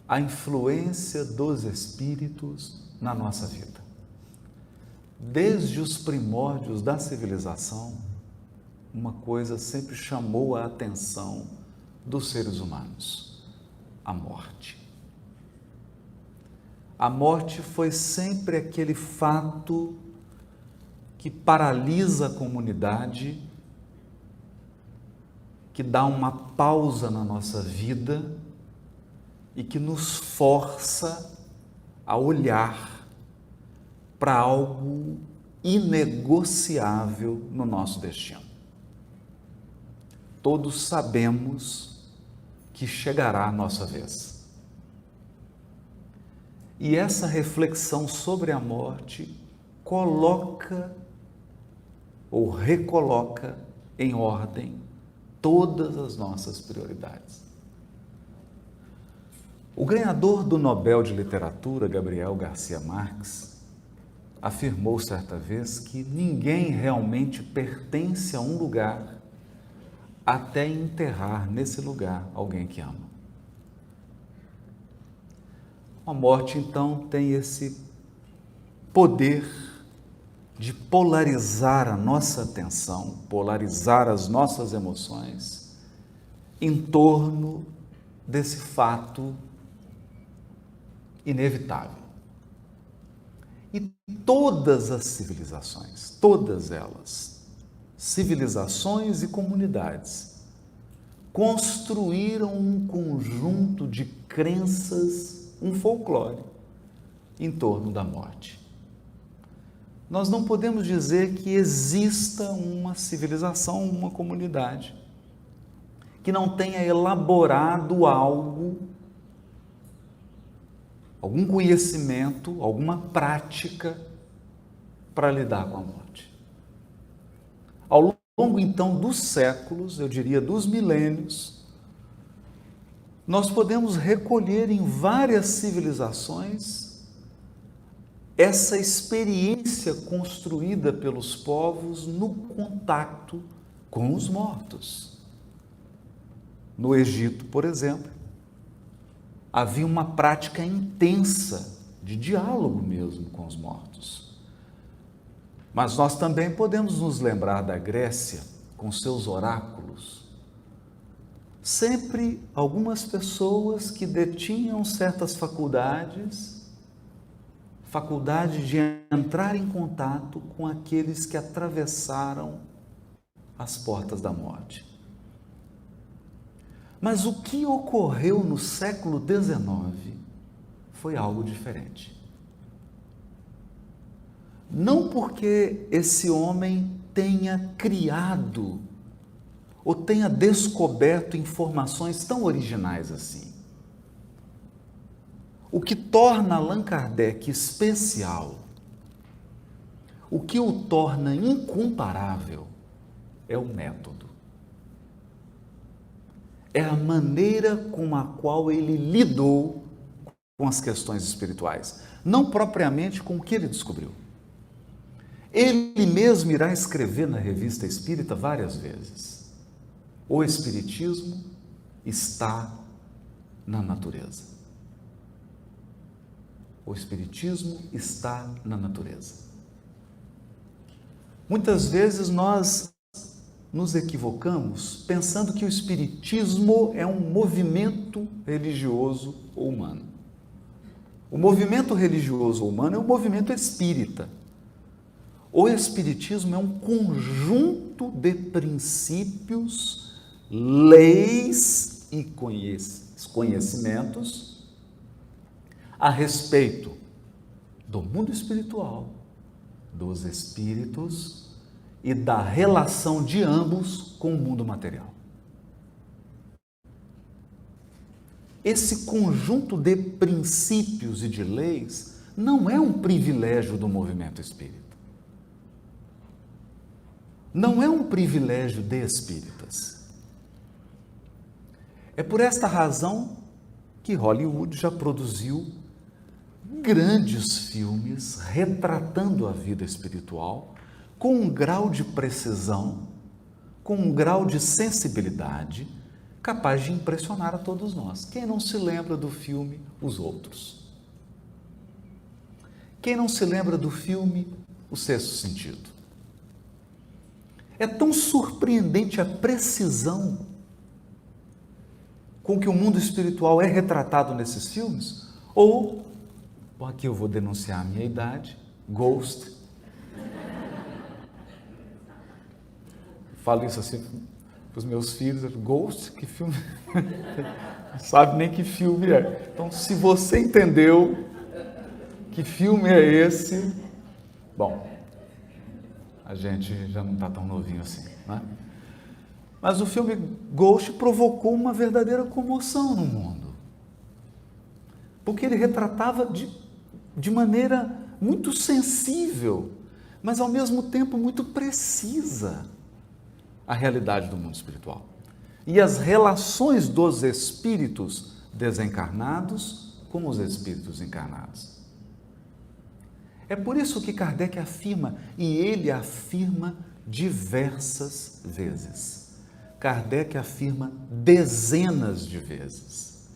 a influência dos espíritos na nossa vida. Desde os primórdios da civilização, uma coisa sempre chamou a atenção dos seres humanos: a morte. A morte foi sempre aquele fato que paralisa a comunidade, que dá uma pausa na nossa vida e que nos força a olhar para algo inegociável no nosso destino. Todos sabemos que chegará a nossa vez. E essa reflexão sobre a morte coloca ou recoloca em ordem todas as nossas prioridades. O ganhador do Nobel de Literatura, Gabriel Garcia Marques, afirmou certa vez que ninguém realmente pertence a um lugar até enterrar nesse lugar alguém que ama. A morte, então, tem esse poder de polarizar a nossa atenção, polarizar as nossas emoções em torno desse fato inevitável. E todas as civilizações, todas elas, civilizações e comunidades, construíram um conjunto de crenças, um folclore em torno da morte. Nós não podemos dizer que exista uma civilização, uma comunidade que não tenha elaborado algo, algum conhecimento, alguma prática para lidar com a morte. Ao longo, então, dos séculos, eu diria dos milênios, nós podemos recolher em várias civilizações essa experiência construída pelos povos no contato com os mortos. No Egito, por exemplo, havia uma prática intensa de diálogo mesmo com os mortos. Mas nós também podemos nos lembrar da Grécia, com seus oráculos. Sempre algumas pessoas que detinham certas faculdade de entrar em contato com aqueles que atravessaram as portas da morte. Mas o que ocorreu no século XIX foi algo diferente. Não porque esse homem tenha criado ou tenha descoberto informações tão originais assim. O que torna Allan Kardec especial, o que o torna incomparável, é o método. É a maneira com a qual ele lidou com as questões espirituais, não propriamente com o que ele descobriu. Ele mesmo irá escrever na Revista Espírita várias vezes: o Espiritismo está na natureza. O Espiritismo está na natureza. Muitas vezes nós nos equivocamos pensando que o Espiritismo é um movimento religioso ou humano. O movimento religioso ou humano é o movimento espírita. O Espiritismo é um conjunto de princípios, leis e conhecimentos a respeito do mundo espiritual, dos espíritos e da relação de ambos com o mundo material. Esse conjunto de princípios e de leis não é um privilégio do movimento espírita. Não é um privilégio de espíritas. É por esta razão que Hollywood já produziu grandes filmes retratando a vida espiritual com um grau de precisão, com um grau de sensibilidade capaz de impressionar a todos nós. Quem não se lembra do filme Os Outros? Quem não se lembra do filme O Sexto Sentido? É tão surpreendente a precisão com que o mundo espiritual é retratado nesses filmes. Ou, aqui eu vou denunciar a minha idade, Ghost. Falo isso assim para os meus filhos, Ghost, que filme? Não sabe nem que filme é. Então, se você entendeu que filme é esse, bom, a gente já não está tão novinho assim, né? Mas o filme Ghost provocou uma verdadeira comoção no mundo. Porque ele retratava de maneira muito sensível, mas ao mesmo tempo muito precisa, a realidade do mundo espiritual. E as relações dos espíritos desencarnados com os espíritos encarnados. É por isso que Kardec afirma, e ele afirma diversas vezes, Kardec afirma dezenas de vezes,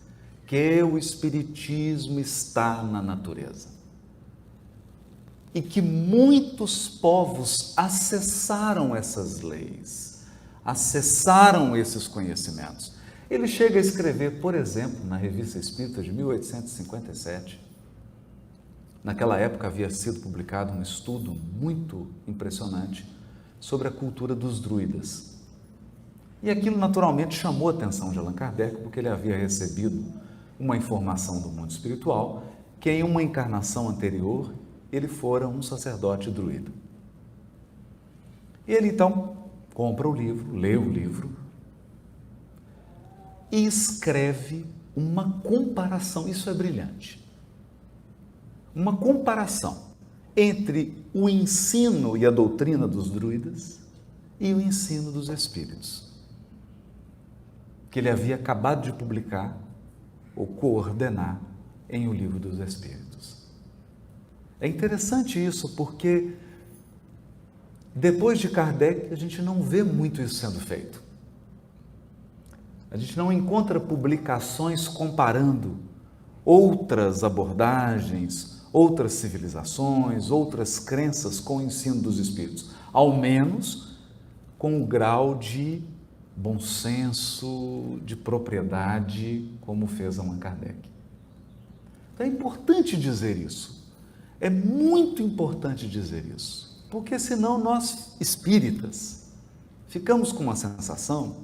que o Espiritismo está na natureza. E que muitos povos acessaram essas leis, acessaram esses conhecimentos. Ele chega a escrever, por exemplo, na Revista Espírita de 1857, naquela época havia sido publicado um estudo muito impressionante sobre a cultura dos druidas. E aquilo naturalmente chamou a atenção de Allan Kardec, porque ele havia recebido uma informação do mundo espiritual que em uma encarnação anterior ele fora um sacerdote druida. E ele então compra o livro, lê o livro e escreve uma comparação, isso é brilhante, uma comparação entre o ensino e a doutrina dos druidas e o ensino dos espíritos, que ele havia acabado de publicar ou coordenar em O Livro dos Espíritos. É interessante isso, porque depois de Kardec a gente não vê muito isso sendo feito. A gente não encontra publicações comparando outras abordagens, outras civilizações, outras crenças com o ensino dos espíritos, ao menos com o grau de bom senso, de propriedade, como fez Allan Kardec. Então é importante dizer isso, é muito importante dizer isso, porque senão nós, espíritas, ficamos com uma sensação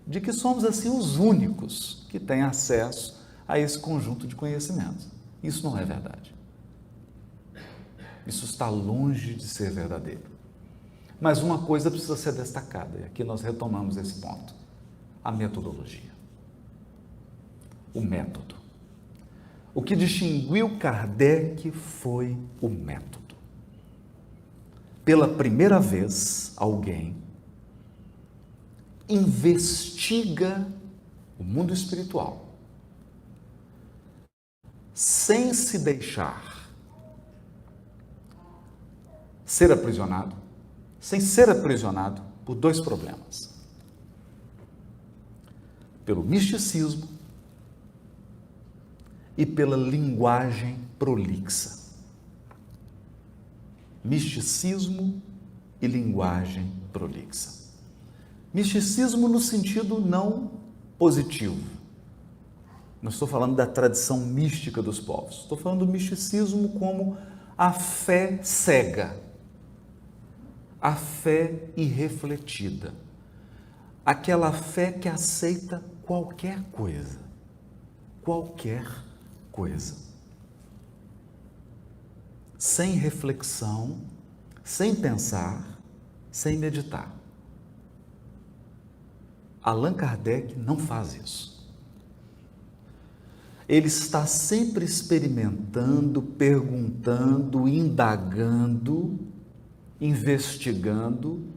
de que somos assim os únicos que têm acesso a esse conjunto de conhecimentos. Isso não é verdade. Isso está longe de ser verdadeiro. Mas uma coisa precisa ser destacada, e aqui nós retomamos esse ponto: a metodologia. O método. O que distinguiu Kardec foi o método. Pela primeira vez, alguém investiga o mundo espiritual sem se deixar ser aprisionado, sem ser aprisionado por dois problemas: pelo misticismo e pela linguagem prolixa. Misticismo e linguagem prolixa. Misticismo no sentido não positivo. Não estou falando da tradição mística dos povos. Estou falando do misticismo como a fé cega, a fé irrefletida, aquela fé que aceita qualquer coisa, sem reflexão, sem pensar, sem meditar. Allan Kardec não faz isso. Ele está sempre experimentando, perguntando, indagando, investigando,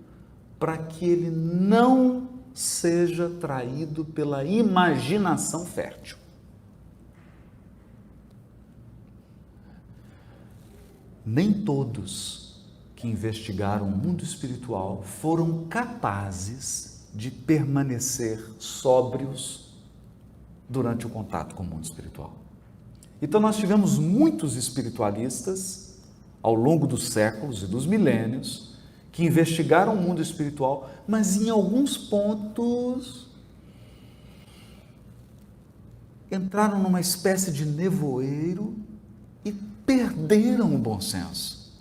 para que ele não seja traído pela imaginação fértil. Nem todos que investigaram o mundo espiritual foram capazes de permanecer sóbrios durante o contato com o mundo espiritual. Então nós tivemos muitos espiritualistas ao longo dos séculos e dos milênios que investigaram o mundo espiritual, mas em alguns pontos entraram numa espécie de nevoeiro e perderam o bom senso.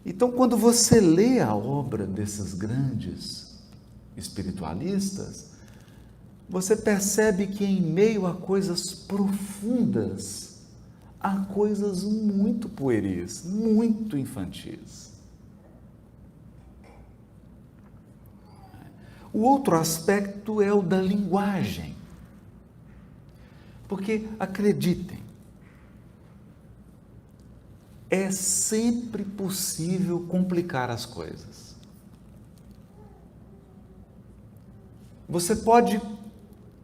Então, quando você lê a obra desses grandes espiritualistas, você percebe que em meio a coisas profundas, há coisas muito pueris, muito infantis. O outro aspecto é o da linguagem. Porque, acreditem, é sempre possível complicar as coisas. Você pode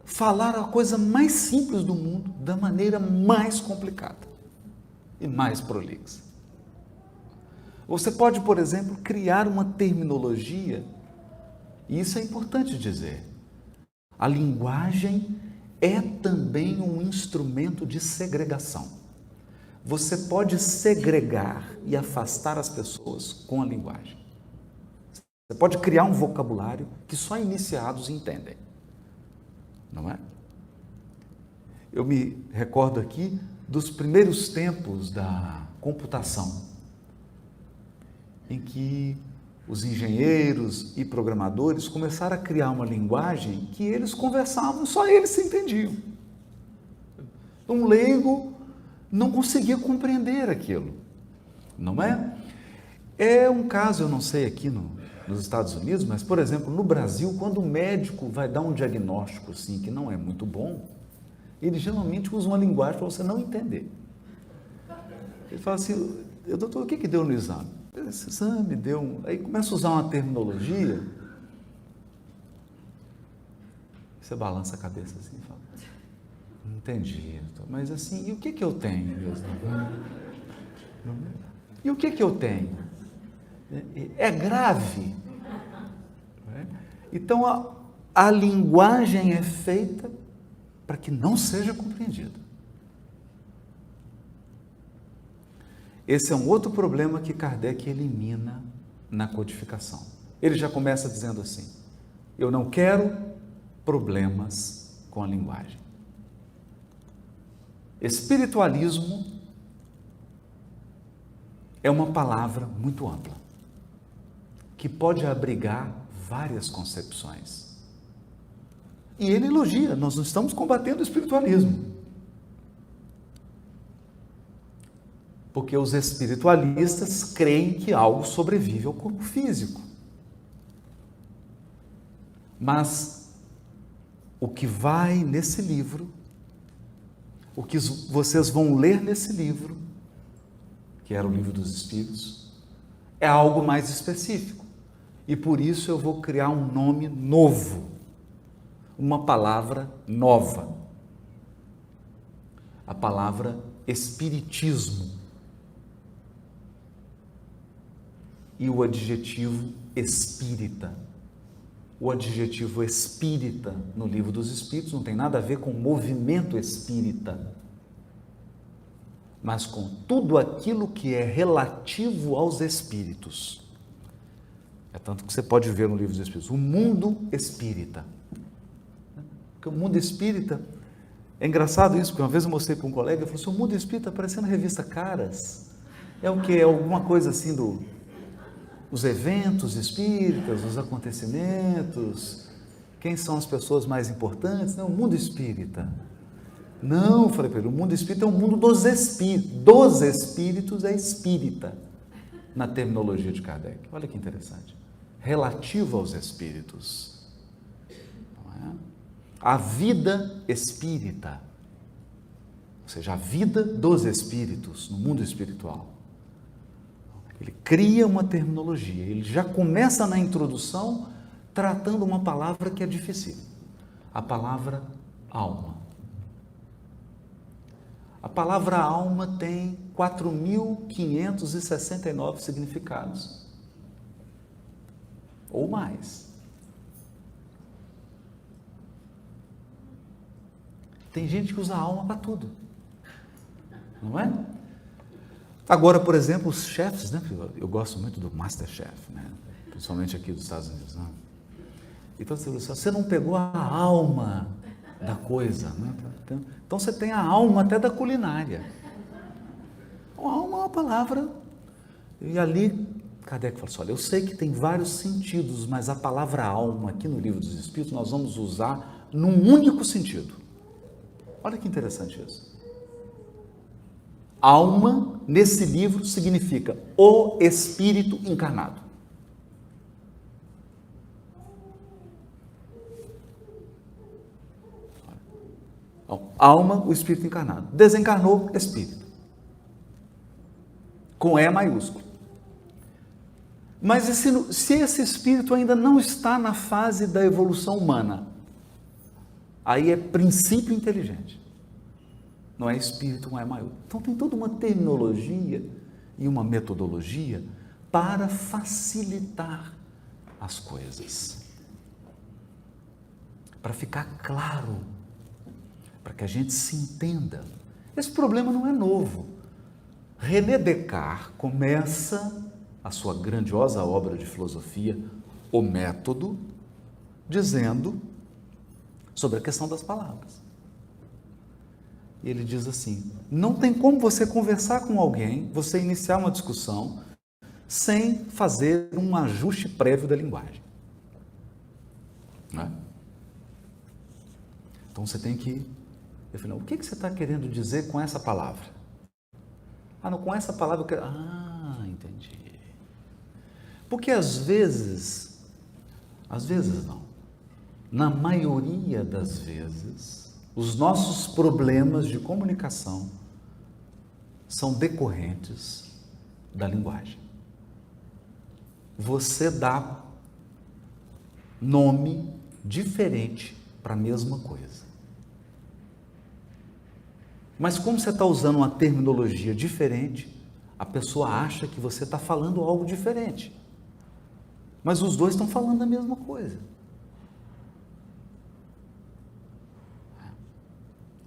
falar a coisa mais simples do mundo da maneira mais complicada e mais prolixa. Você pode, por exemplo, criar uma terminologia, e isso é importante dizer. A linguagem é também um instrumento de segregação. Você pode segregar e afastar as pessoas com a linguagem. Você pode criar um vocabulário que só iniciados entendem. Não é? Eu me recordo aqui dos primeiros tempos da computação, em que os engenheiros e programadores começaram a criar uma linguagem que eles conversavam, só eles se entendiam. Um leigo não conseguia compreender aquilo, não é? É um caso, eu não sei aqui nos Estados Unidos, mas, por exemplo, no Brasil, quando o médico vai dar um diagnóstico assim, que não é muito bom, ele geralmente usa uma linguagem para você não entender. Ele fala assim, doutor, o que deu no exame? Esse exame deu um... Aí começa a usar uma terminologia, você balança a cabeça assim e fala, não entendi, mas assim, e o que eu tenho? E o que eu tenho? É grave. Então, a linguagem é feita para que não seja compreendida. Esse é um outro problema que Kardec elimina na codificação. Ele já começa dizendo assim, eu não quero problemas com a linguagem. Espiritualismo é uma palavra muito ampla, que pode abrigar várias concepções. E ele elogia, nós não estamos combatendo o espiritualismo. Porque os espiritualistas creem que algo sobrevive ao corpo físico. Mas o que vai nesse livro, o que vocês vão ler nesse livro, que era o Livro dos Espíritos, é algo mais específico. E por isso eu vou criar um nome novo, uma palavra nova. A palavra espiritismo. E o adjetivo espírita. O adjetivo espírita no Livro dos Espíritos não tem nada a ver com o movimento espírita, mas com tudo aquilo que é relativo aos espíritos. É tanto que você pode ver no Livro dos Espíritos, o mundo espírita. Porque o mundo espírita, é engraçado isso, porque uma vez eu mostrei para um colega, ele falou assim, o mundo espírita aparecendo na revista Caras, é o que? É alguma coisa assim os eventos espíritas, os acontecimentos, quem são as pessoas mais importantes? Não, o mundo espírita. Não, falei para ele, o mundo espírita é o mundo dos espíritos. Dos espíritos é espírita, na terminologia de Kardec. Olha que interessante. Relativo aos espíritos. Não é? A vida espírita, ou seja, a vida dos espíritos no mundo espiritual. Ele cria uma terminologia, ele já começa na introdução tratando uma palavra que é difícil, a palavra alma. A palavra alma tem 4.569 significados, ou mais. Tem gente que usa a alma para tudo, não é? Agora, por exemplo, os chefes, né? Eu gosto muito do Masterchef, né? Principalmente aqui dos Estados Unidos. Né? Então, você não pegou a alma da coisa. Né? Então, você tem a alma até da culinária. A alma é uma palavra. E ali, Kardec falou assim, olha, eu sei que tem vários sentidos, mas a palavra alma, aqui no Livro dos Espíritos, nós vamos usar num único sentido. Olha que interessante isso. Alma, nesse livro, significa o Espírito encarnado. Alma, o Espírito encarnado. Desencarnou, Espírito. Com E maiúsculo. Mas se esse Espírito ainda não está na fase da evolução humana, aí é princípio inteligente. Não é espírito, não é maior. Então tem toda uma terminologia e uma metodologia para facilitar as coisas. Para ficar claro, para que a gente se entenda. Esse problema não é novo. René Descartes começa a sua grandiosa obra de filosofia, O Método, dizendo sobre a questão das palavras. Ele diz assim, não tem como você conversar com alguém, você iniciar uma discussão, sem fazer um ajuste prévio da linguagem. Né? Então você tem que definir, o que você está querendo dizer com essa palavra? Ah, não, com essa palavra eu quero... Ah, entendi. Porque às vezes não, na maioria das vezes, os nossos problemas de comunicação são decorrentes da linguagem. Você dá nome diferente para a mesma coisa. Mas como você está usando uma terminologia diferente, a pessoa acha que você está falando algo diferente. Mas os dois estão falando a mesma coisa.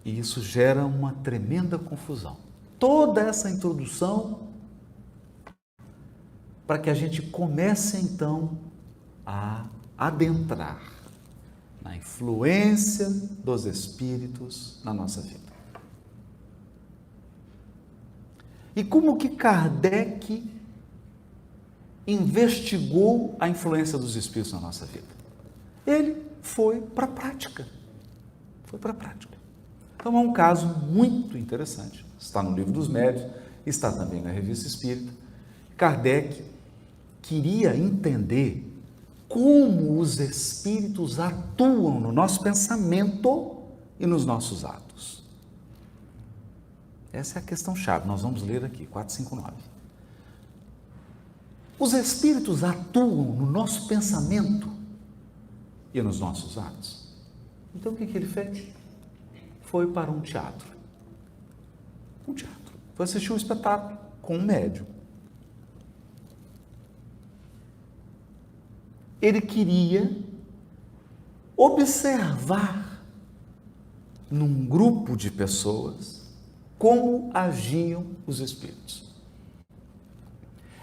E isso gera uma tremenda confusão. Toda essa introdução para que a gente comece então a adentrar na influência dos espíritos na nossa vida. E como que Kardec investigou a influência dos espíritos na nossa vida? Ele foi para a prática. Foi para a prática. Então é um caso muito interessante. Está no Livro dos Médiuns, está também na Revista Espírita. Kardec queria entender como os espíritos atuam no nosso pensamento e nos nossos atos. Essa é a questão-chave. Nós vamos ler aqui, 459. Os espíritos atuam no nosso pensamento e nos nossos atos. Então, o que ele fez? Foi para um teatro. Um teatro. Foi assistir um espetáculo com um médium. Ele queria observar num grupo de pessoas como agiam os espíritos.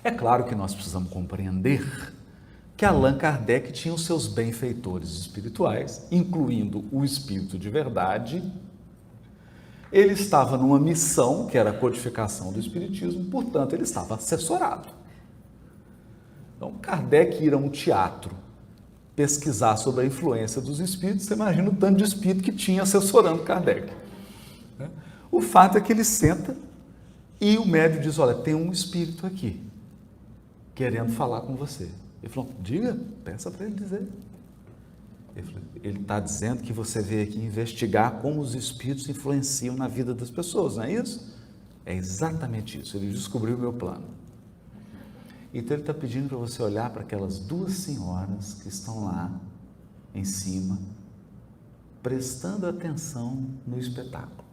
É claro que nós precisamos compreender que Allan Kardec tinha os seus benfeitores espirituais, incluindo o espírito de verdade. Ele estava numa missão, que era a codificação do espiritismo, portanto, ele estava assessorado. Então, Kardec ir a um teatro pesquisar sobre a influência dos espíritos, você imagina o tanto de espírito que tinha assessorando Kardec. O fato é que ele senta e o médium diz, olha, tem um espírito aqui, querendo falar com você. Ele falou, diga, peça para ele dizer. Ele está dizendo que você veio aqui investigar como os espíritos influenciam na vida das pessoas, não é isso? É exatamente isso, ele descobriu o meu plano. Então ele está pedindo para você olhar para aquelas duas senhoras que estão lá em cima, prestando atenção no espetáculo.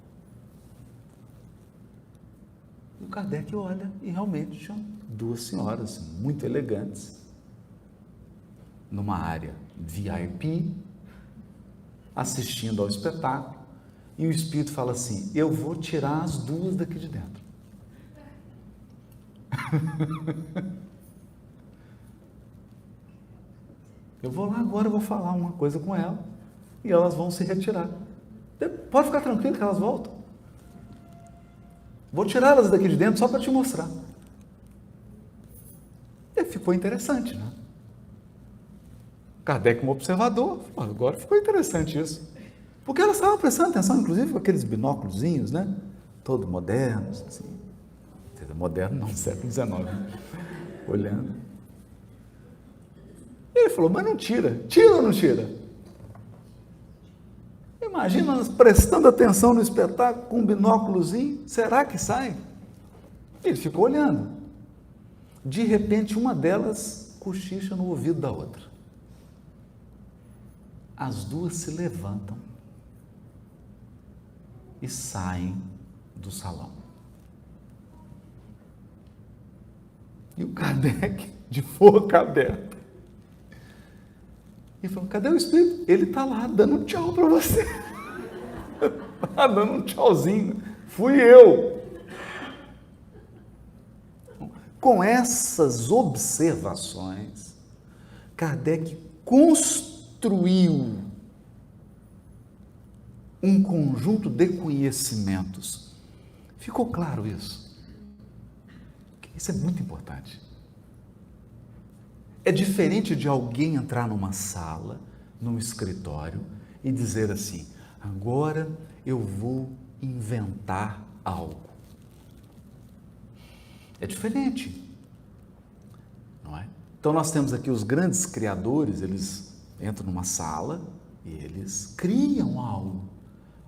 E o Kardec olha e realmente tinham duas senhoras muito elegantes, numa área VIP, assistindo ao espetáculo, E o Espírito fala assim: eu vou tirar as duas daqui de dentro. Eu vou lá agora, eu vou falar uma coisa com ela e elas vão se retirar. Pode ficar tranquilo que elas voltam. Vou tirá-las daqui de dentro só para te mostrar. E ficou interessante, né? Kardec, como observador, agora ficou interessante isso. Porque elas estavam prestando atenção, inclusive, com aqueles binóculozinhos, né? Todo modernos, assim. Moderno não, século XIX. Olhando. E ele falou, mas não tira. Tira ou não tira? Imagina nós prestando atenção no espetáculo com um binóculozinho. Será que sai? Ele ficou olhando. De repente, uma delas cochicha no ouvido da outra. As duas se levantam e saem do salão. E o Kardec, de boca aberta, e falou, cadê o Espírito? Ele está lá, dando um tchau para você. Está dando um tchauzinho. Fui eu. Com essas observações, Kardec construiu um conjunto de conhecimentos. Ficou claro isso? Isso é muito importante. É diferente de alguém entrar numa sala, num escritório e dizer assim, agora eu vou inventar algo. É diferente, não é? Então nós temos aqui os grandes criadores, eles entram numa sala e eles criam algo.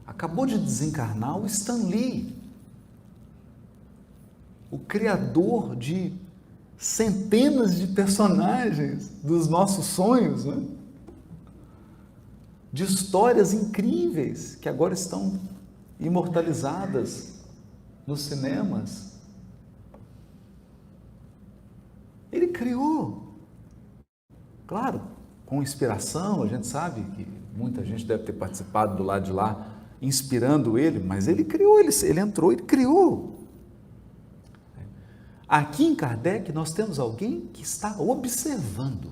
Acabou de desencarnar o Stan Lee, o criador de centenas de personagens dos nossos sonhos, né? De histórias incríveis que agora estão imortalizadas nos cinemas. Ele criou, claro, com inspiração. A gente sabe que muita gente deve ter participado do lado de lá, inspirando ele, mas ele criou, ele entrou e criou. Aqui em Kardec nós temos alguém que está observando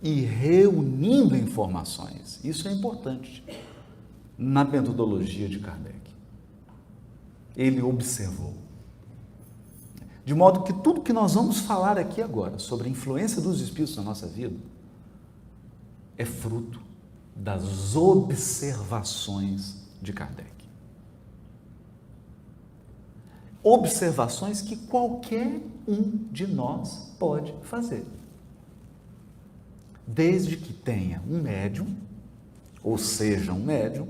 e reunindo informações. Isso é importante na metodologia de Kardec. Ele observou. De modo que tudo que nós vamos falar aqui agora sobre a influência dos espíritos na nossa vida é fruto das observações de Kardec. Observações que qualquer um de nós pode fazer. Desde que tenha um médium, ou seja, um médium,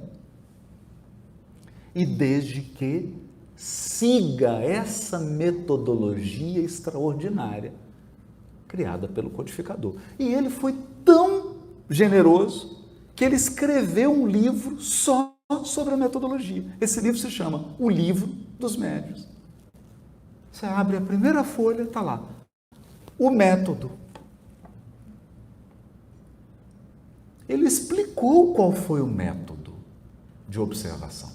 e desde que siga essa metodologia extraordinária criada pelo codificador. E ele foi tão generoso que ele escreveu um livro só sobre a metodologia. Esse livro se chama O Livro dos Médiuns. Você abre a primeira folha, está lá. O método. Ele explicou qual foi o método de observação.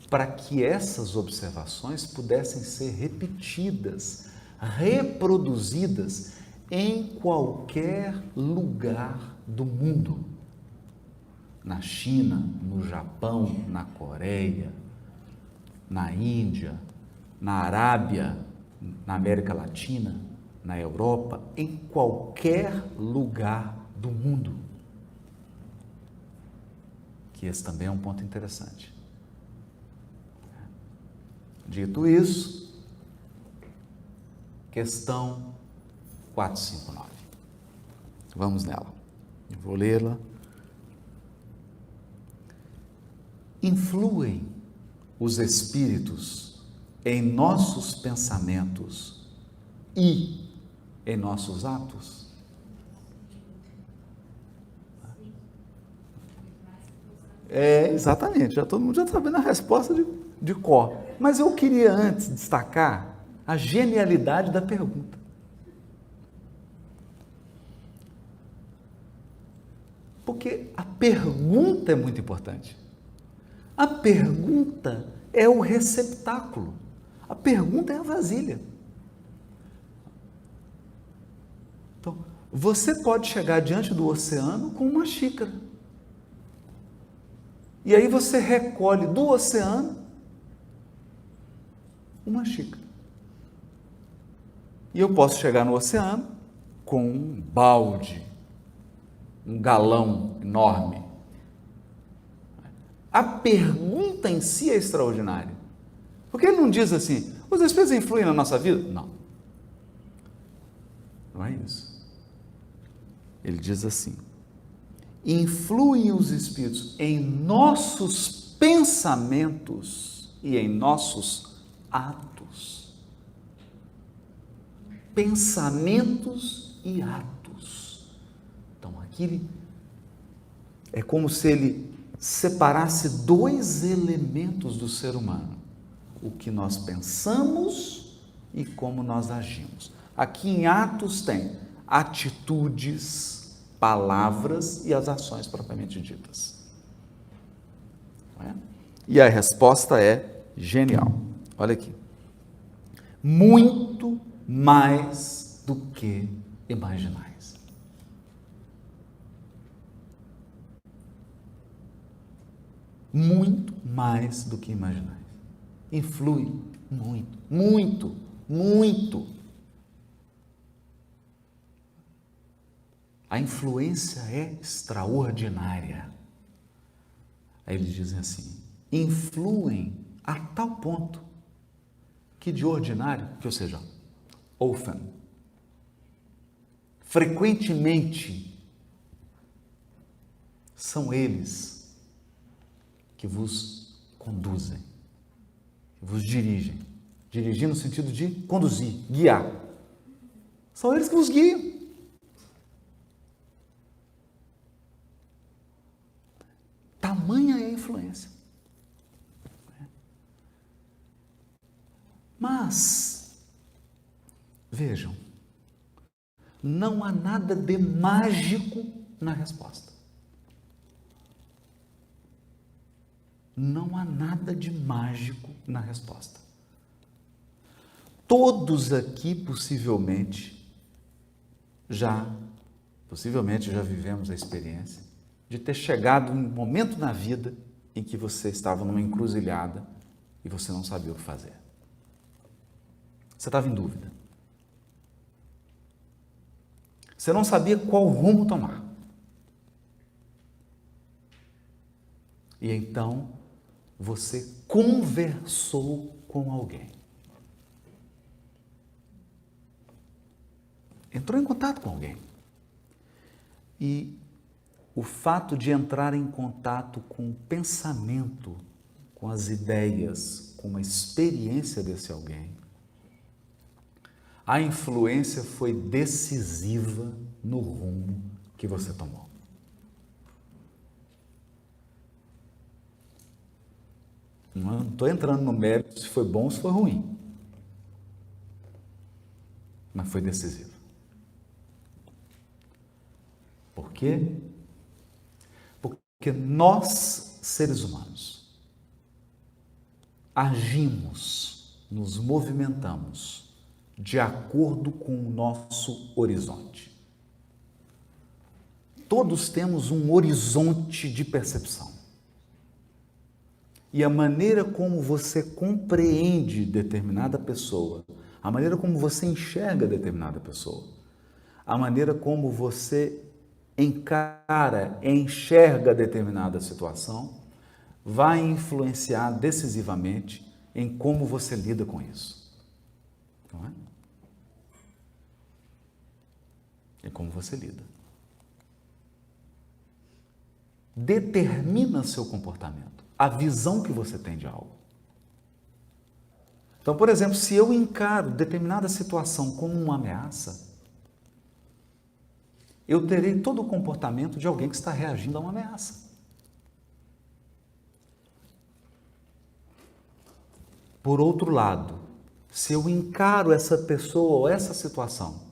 Para que essas observações pudessem ser repetidas, reproduzidas em qualquer lugar do mundo. Na China, no Japão, na Coreia, na Índia, na Arábia, na América Latina, na Europa, em qualquer lugar do mundo. Que esse também é um ponto interessante. Dito isso, questão 459. Vamos nela. Eu vou lê-la. Influem os espíritos em nossos pensamentos e em nossos atos? Exatamente, todo mundo já está sabendo a resposta de cor. Mas eu queria antes destacar a genialidade da pergunta. Porque a pergunta é muito importante. A pergunta é o receptáculo. A pergunta é a vasilha. Então, você pode chegar diante do oceano com uma xícara. E aí você recolhe do oceano uma xícara. E eu posso chegar no oceano com um balde, um galão enorme. A pergunta em si é extraordinária. Porque ele não diz assim, os espíritos influem na nossa vida? Não. Não é isso. Ele diz assim, influem os espíritos em nossos pensamentos e em nossos atos. Pensamentos e atos. Então, aqui é como se ele separasse dois elementos do ser humano: o que nós pensamos e como nós agimos. Aqui em Atos tem atitudes, palavras e as ações propriamente ditas. Não é? E a resposta é genial. Olha aqui. Muito mais do que imaginais. Muito mais do que imaginais. Influi muito, muito, muito. A influência é extraordinária. Aí eles dizem assim, influem a tal ponto que de ordinário, ou seja, often, frequentemente, são eles que vos conduzem, que vos dirigem. Dirigir no sentido de conduzir, guiar. São eles que vos guiam. Tamanha é a influência. Mas, vejam, não há nada de mágico na resposta. Não há nada de mágico na resposta. Todos aqui possivelmente já vivemos a experiência de ter chegado um momento na vida em que você estava numa encruzilhada e você não sabia o que fazer. Você estava em dúvida. Você não sabia qual rumo tomar. E então você conversou com alguém. Entrou em contato com alguém. E o fato de entrar em contato com o pensamento, com as ideias, com a experiência desse alguém, a influência foi decisiva no rumo que você tomou. Não estou entrando no mérito se foi bom ou se foi ruim, mas foi decisivo. Por quê? Porque nós, seres humanos, agimos, nos movimentamos de acordo com o nosso horizonte. Todos temos um horizonte de percepção. E a maneira como você compreende determinada pessoa, a maneira como você enxerga determinada pessoa, a maneira como você enxerga determinada situação, vai influenciar decisivamente em como você lida com isso. Não é? É como você lida. Determina seu comportamento, a visão que você tem de algo. Então, por exemplo, se eu encaro determinada situação como uma ameaça, eu terei todo o comportamento de alguém que está reagindo a uma ameaça. Por outro lado, se eu encaro essa pessoa ou essa situação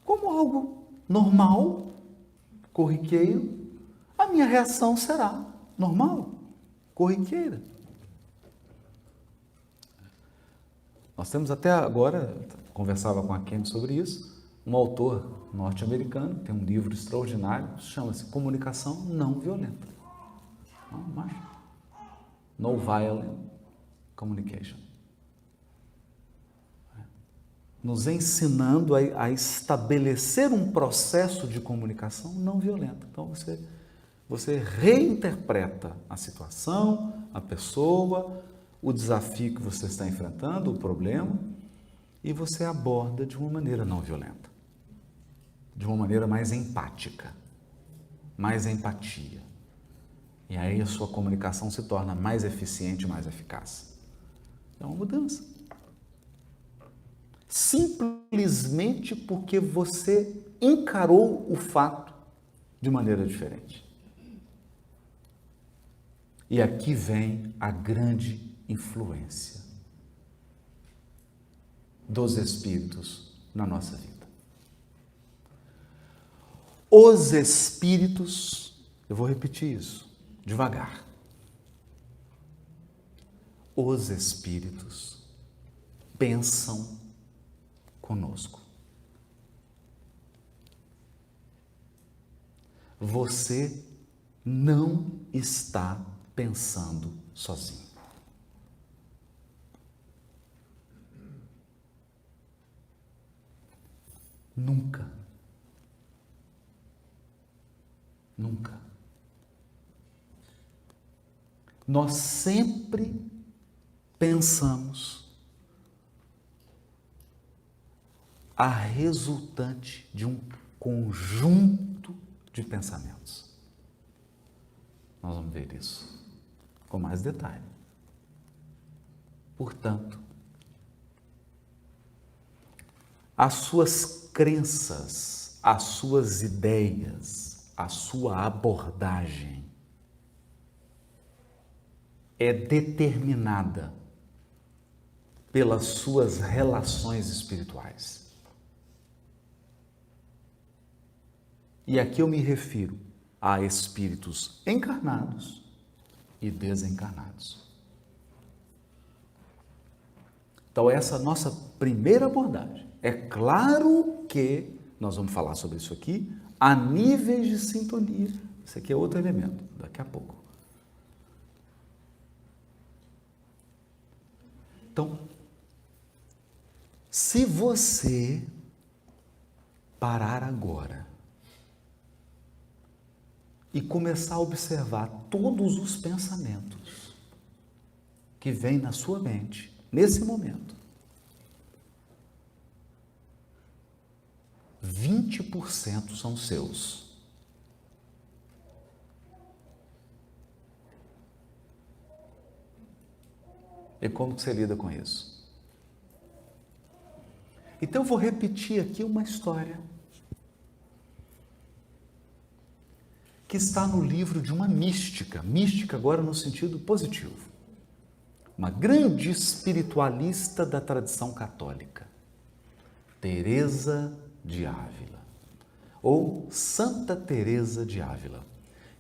como algo normal, corriqueiro, a minha reação será normal, corriqueira. Nós temos até agora, conversava com a Kenny sobre isso, um autor norte-americano, tem um livro extraordinário, chama-se Comunicação Não Violenta. No Violent Communication. Nos ensinando a estabelecer um processo de comunicação não violenta. Então, você reinterpreta a situação, a pessoa, o desafio que você está enfrentando, o problema, e você aborda de uma maneira não violenta, de uma maneira mais empática, mais empatia. E aí a sua comunicação se torna mais eficiente, mais eficaz. É uma mudança. Simplesmente porque você encarou o fato de maneira diferente. E aqui vem a grande influência dos espíritos na nossa vida. Os espíritos, eu vou repetir isso devagar. Os espíritos pensam conosco. Você não está pensando sozinho. Nunca. Nunca. Nós sempre pensamos a resultante de um conjunto de pensamentos. Nós vamos ver isso com mais detalhe. Portanto, as suas crenças, as suas ideias, a sua abordagem é determinada pelas suas relações espirituais. E aqui eu me refiro a espíritos encarnados e desencarnados. Então, essa é a nossa primeira abordagem. É claro que nós vamos falar sobre isso aqui a níveis de sintonia. Esse aqui é outro elemento, daqui a pouco. Então, se você parar agora e começar a observar todos os pensamentos que vêm na sua mente, nesse momento, 20% são seus. E como que você lida com isso? Então eu vou repetir aqui uma história que está no livro de uma mística agora no sentido positivo, uma grande espiritualista da tradição católica, Teresa de Ávila, ou Santa Teresa de Ávila,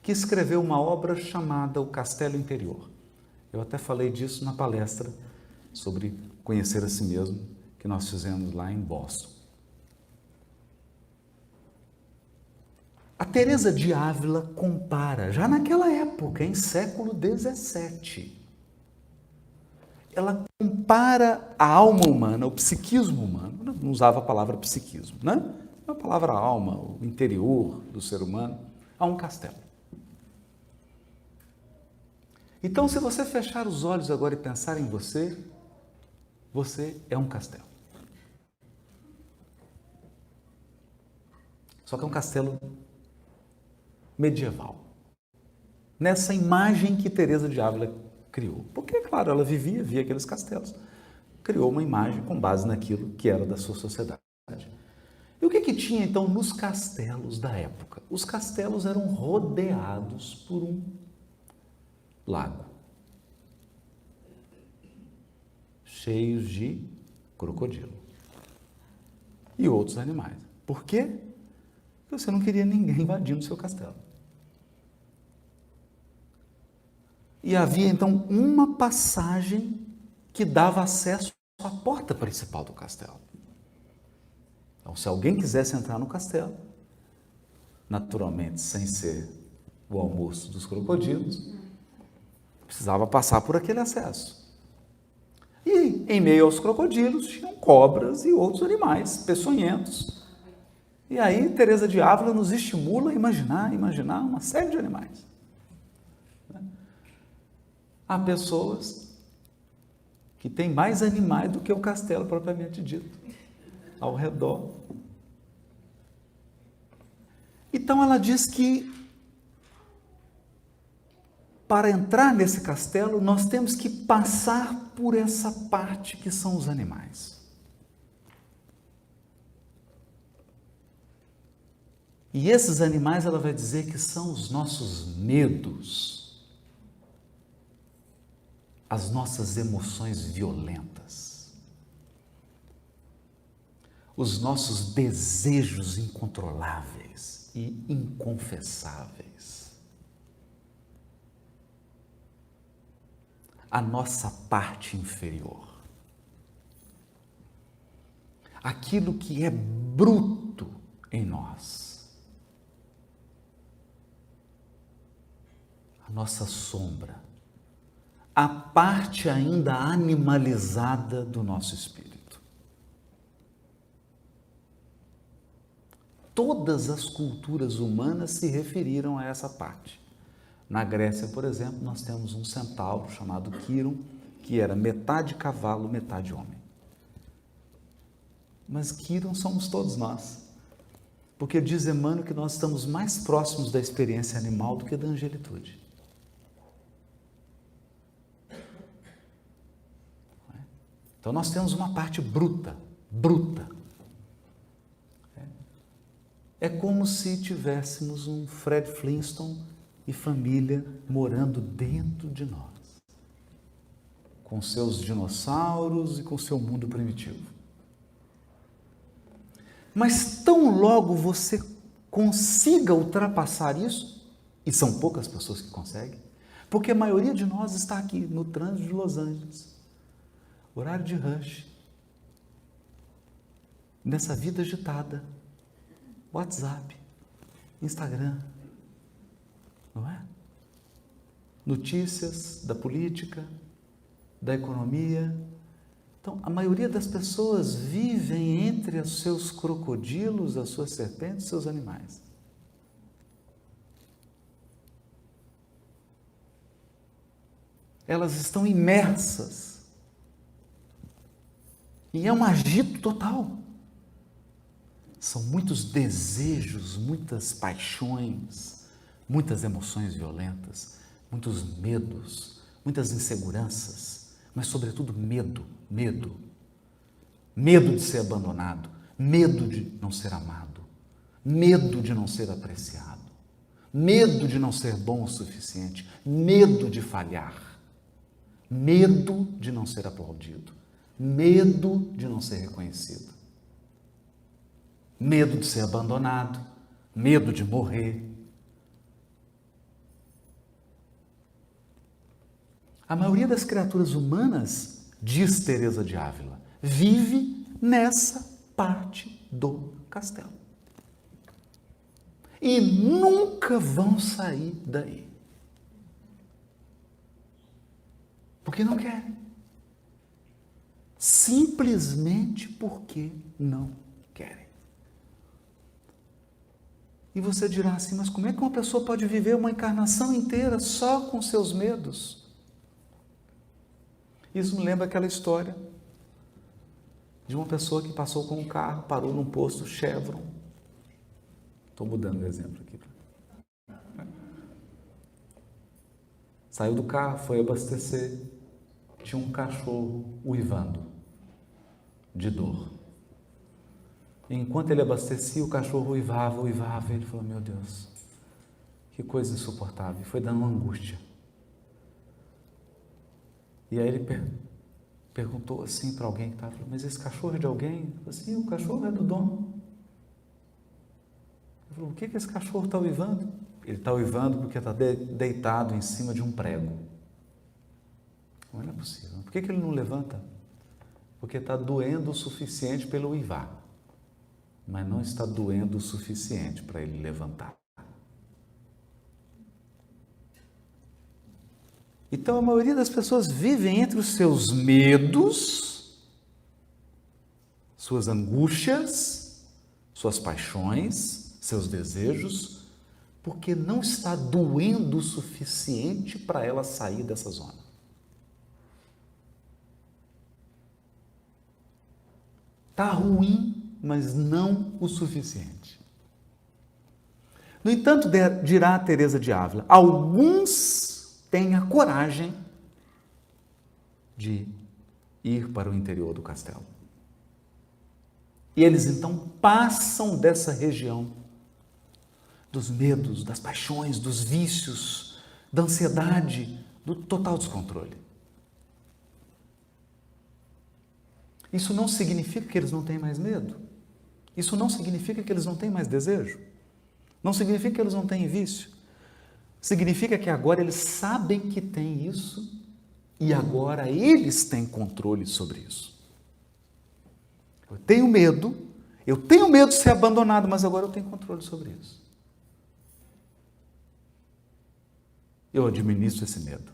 que escreveu uma obra chamada O Castelo Interior. Eu até falei disso na palestra sobre conhecer a si mesmo, que nós fizemos lá em Boston. A Teresa de Ávila compara, já naquela época, em século XVII, ela compara a alma humana, o psiquismo humano, não usava a palavra psiquismo, né? A palavra alma, o interior do ser humano, a um castelo. Então, se você fechar os olhos agora e pensar em você, você é um castelo. Só que é um castelo medieval. Nessa imagem que Teresa de Ávila criou. Porque, claro, ela via aqueles castelos. Criou uma imagem com base naquilo que era da sua sociedade. E o que tinha, então, nos castelos da época? Os castelos eram rodeados por um lago, cheios de crocodilo e outros animais. Por quê? Porque você não queria ninguém invadindo o seu castelo. E havia então uma passagem que dava acesso à porta principal do castelo. Então, se alguém quisesse entrar no castelo, naturalmente sem ser o almoço dos crocodilos, precisava passar por aquele acesso. E em meio aos crocodilos tinham cobras e outros animais peçonhentos. E aí Teresa de Ávila nos estimula a imaginar uma série de animais. Há pessoas que têm mais animais do que o castelo propriamente dito, ao redor. Então ela diz que para entrar nesse castelo nós temos que passar por essa parte que são os animais. E esses animais ela vai dizer que são os nossos medos, as nossas emoções violentas, os nossos desejos incontroláveis e inconfessáveis, a nossa parte inferior, aquilo que é bruto em nós, a nossa sombra, a parte ainda animalizada do nosso espírito. Todas as culturas humanas se referiram a essa parte. Na Grécia, por exemplo, nós temos um centauro chamado Quiron, que era metade cavalo, metade homem. Mas Quiron somos todos nós, porque diz Emmanuel que nós estamos mais próximos da experiência animal do que da angelitude. Então nós temos uma parte bruta. É como se tivéssemos um Fred Flintstone e família morando dentro de nós, com seus dinossauros e com seu mundo primitivo. Mas tão logo você consiga ultrapassar isso, e são poucas pessoas que conseguem, porque a maioria de nós está aqui no trânsito de Los Angeles, horário de rush, nessa vida agitada, WhatsApp, Instagram, não é? Notícias da política, da economia. Então, a maioria das pessoas vivem entre os seus crocodilos, as suas serpentes, os seus animais. Elas estão imersas. E é um agito total. São muitos desejos, muitas paixões, muitas emoções violentas, muitos medos, muitas inseguranças, mas sobretudo medo. Medo de ser abandonado, medo de não ser amado, medo de não ser apreciado, medo de não ser bom o suficiente, medo de falhar, medo de não ser aplaudido, medo de não ser reconhecido, medo de ser abandonado, medo de morrer. A maioria das criaturas humanas, diz Teresa de Ávila, vive nessa parte do castelo. E nunca vão sair daí. Porque não querem. Simplesmente porque não querem. E você dirá assim, mas como é que uma pessoa pode viver uma encarnação inteira só com seus medos? Isso me lembra aquela história de uma pessoa que passou com um carro, parou num posto Chevron. Estou mudando o exemplo aqui. Saiu do carro, foi abastecer, tinha um cachorro uivando de dor. E enquanto ele abastecia, o cachorro uivava, e ele falou, meu Deus, que coisa insuportável. E foi dando uma angústia. E aí ele perguntou assim para alguém que estava, mas esse cachorro é de alguém? Ele falou assim, o cachorro é do dono. Ele Falou, o que esse cachorro está uivando? Ele está uivando porque está deitado em cima de um prego. Não é possível. Por que ele não levanta? Porque está doendo o suficiente para ele uivar, mas não está doendo o suficiente para ele levantar. Então a maioria das pessoas vivem entre os seus medos, suas angústias, suas paixões, seus desejos, porque não está doendo o suficiente para ela sair dessa zona. Está ruim, mas não o suficiente. No entanto, dirá Teresa de Ávila, alguns têm a coragem de ir para o interior do castelo. E eles então passam dessa região dos medos, das paixões, dos vícios, da ansiedade, do total descontrole. Isso não significa que eles não têm mais medo. Isso não significa que eles não têm mais desejo. Não significa que eles não têm vício. Significa que agora eles sabem que têm isso e agora eles têm controle sobre isso. Eu tenho medo de ser abandonado, mas agora eu tenho controle sobre isso. Eu administro esse medo.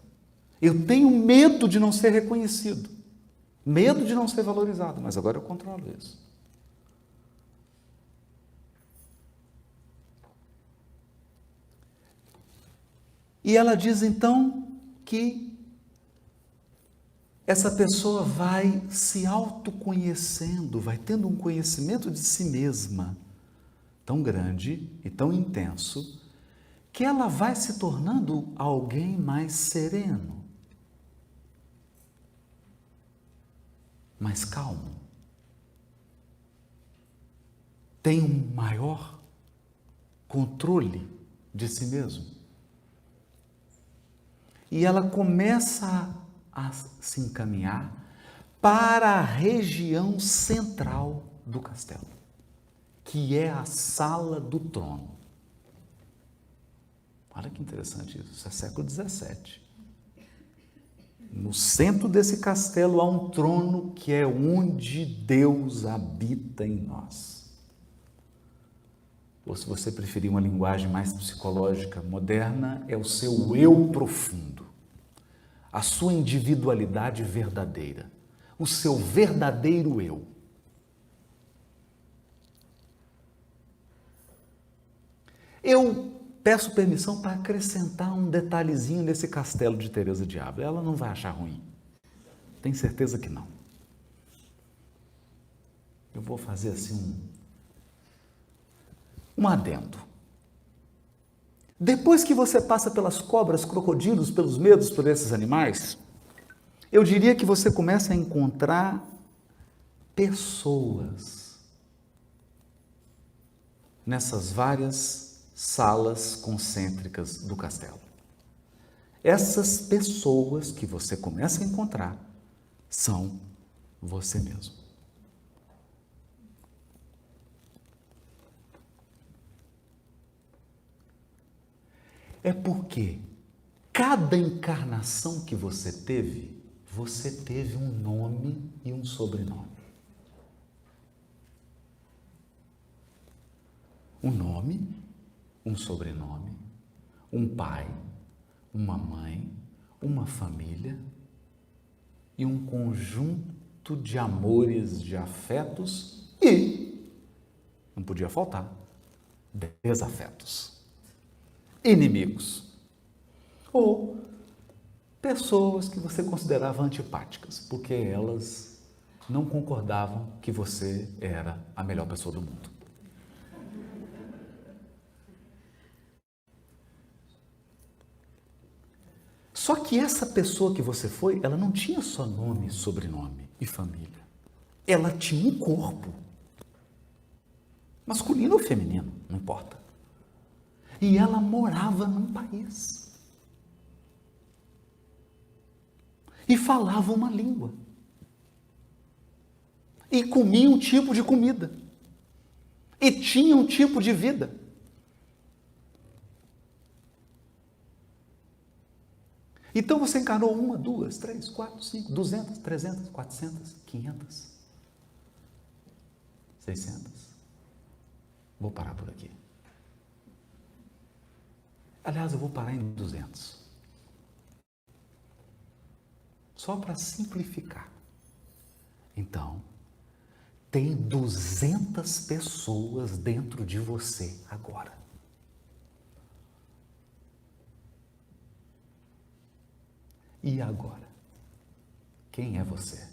Eu tenho medo de não ser reconhecido. Medo de não ser valorizado, mas agora eu controlo isso. E ela diz então que essa pessoa vai se autoconhecendo, vai tendo um conhecimento de si mesma tão grande e tão intenso, que ela vai se tornando alguém mais sereno, mais calmo, tem um maior controle de si mesmo. E ela começa a se encaminhar para a região central do castelo, que é a sala do trono. Olha que interessante isso é século XVII. No centro desse castelo há um trono que é onde Deus habita em nós. Ou se você preferir uma linguagem mais psicológica moderna, é o seu eu profundo, a sua individualidade verdadeira, o seu verdadeiro eu. Eu peço permissão para acrescentar um detalhezinho nesse castelo de Teresa de Ávila. Ela não vai achar ruim. Tenho certeza que não. Eu vou fazer assim um adendo. Depois que você passa pelas cobras, crocodilos, pelos medos por esses animais, eu diria que você começa a encontrar pessoas nessas várias salas concêntricas do castelo. Essas pessoas que você começa a encontrar são você mesmo. É porque cada encarnação que você teve um nome e um sobrenome. Um nome, um sobrenome, um pai, uma mãe, uma família e um conjunto de amores, de afetos e, não podia faltar, desafetos. Inimigos, ou pessoas que você considerava antipáticas, porque elas não concordavam que você era a melhor pessoa do mundo. Só que essa pessoa que você foi, ela não tinha só nome, sobrenome e família. Ela tinha um corpo, masculino ou feminino, não importa. E ela morava num país. E falava uma língua. E comia um tipo de comida. E tinha um tipo de vida. Então você encarnou 1, 2, 3, 4, 5, 200, 300, 400, 500, 600. Vou parar por aqui. Aliás, eu vou parar em 200. Só para simplificar. Então, tem 200 pessoas dentro de você agora. E agora? Quem é você?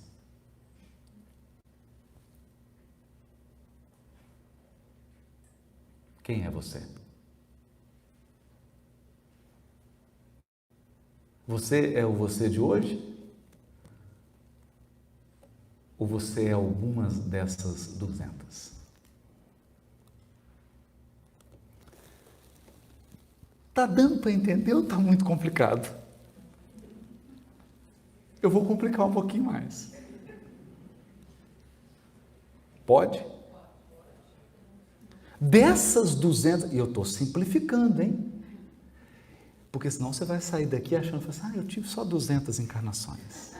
Quem é você? Você é o você de hoje? Ou você é algumas dessas 200? Tá dando para entender ou tá muito complicado? Eu vou complicar um pouquinho mais. Pode? Dessas 200, e eu estou simplificando, hein? Porque senão você vai sair daqui achando assim, eu tive só 200 encarnações.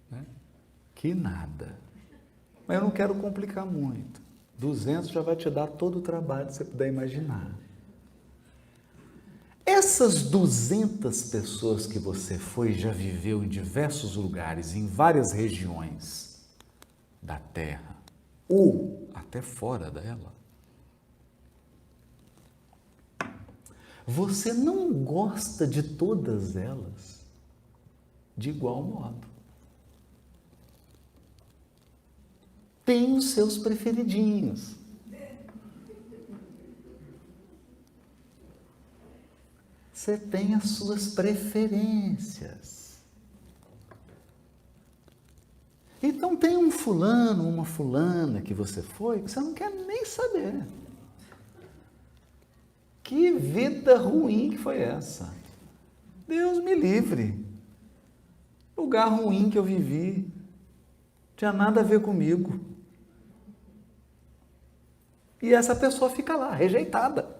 Né? Que nada. Mas eu não quero complicar muito. 200 já vai te dar todo o trabalho que você puder imaginar. Essas 200 pessoas que você foi, já viveu em diversos lugares, em várias regiões da Terra, ou até fora dela, você não gosta de todas elas de igual modo. Tem os seus preferidinhos. Você tem as suas preferências. Então tem um fulano, uma fulana que você foi, que você não quer nem saber. Que vida ruim que foi essa? Deus me livre. Lugar ruim que eu vivi. Não tinha nada a ver comigo. E essa pessoa fica lá, rejeitada.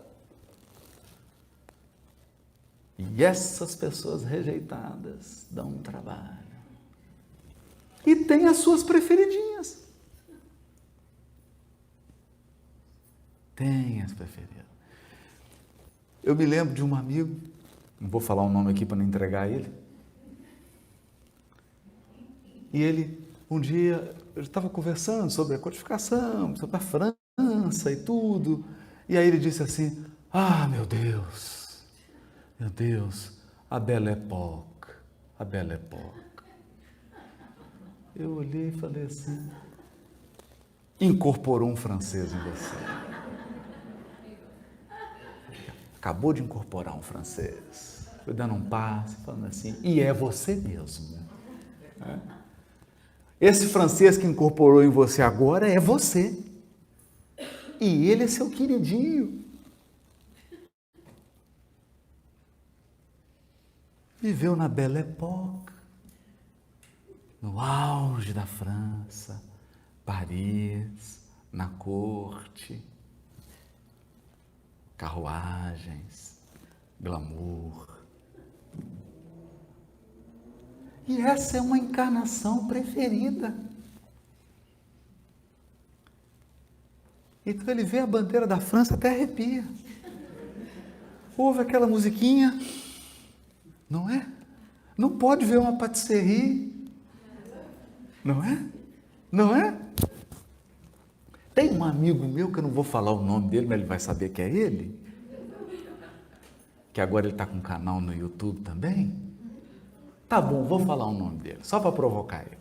E essas pessoas rejeitadas dão um trabalho. E tem as suas preferidinhas. Tem as preferidas. Eu me lembro de um amigo, não vou falar o nome aqui para não entregar ele. E ele, um dia, eu estava conversando sobre a codificação, sobre a França e tudo. E aí ele disse assim, meu Deus, a Belle Époque, a Belle Époque. Eu olhei e falei assim, incorporou um francês em você. Acabou de incorporar um francês. Foi dando um passo, falando assim, e é você mesmo. Esse francês que incorporou em você agora é você. E ele é seu queridinho. Viveu na Belle Époque, no auge da França, Paris, na corte, carruagens, glamour. E essa é uma encarnação preferida. Então ele vê a bandeira da França, até arrepia. Ouve aquela musiquinha, não é? Não pode ver uma patisserie, não é? Não é? Tem um amigo meu, que eu não vou falar o nome dele, mas ele vai saber que é ele, que agora ele está com um canal no YouTube também. Tá bom, vou falar o nome dele, só para provocar ele.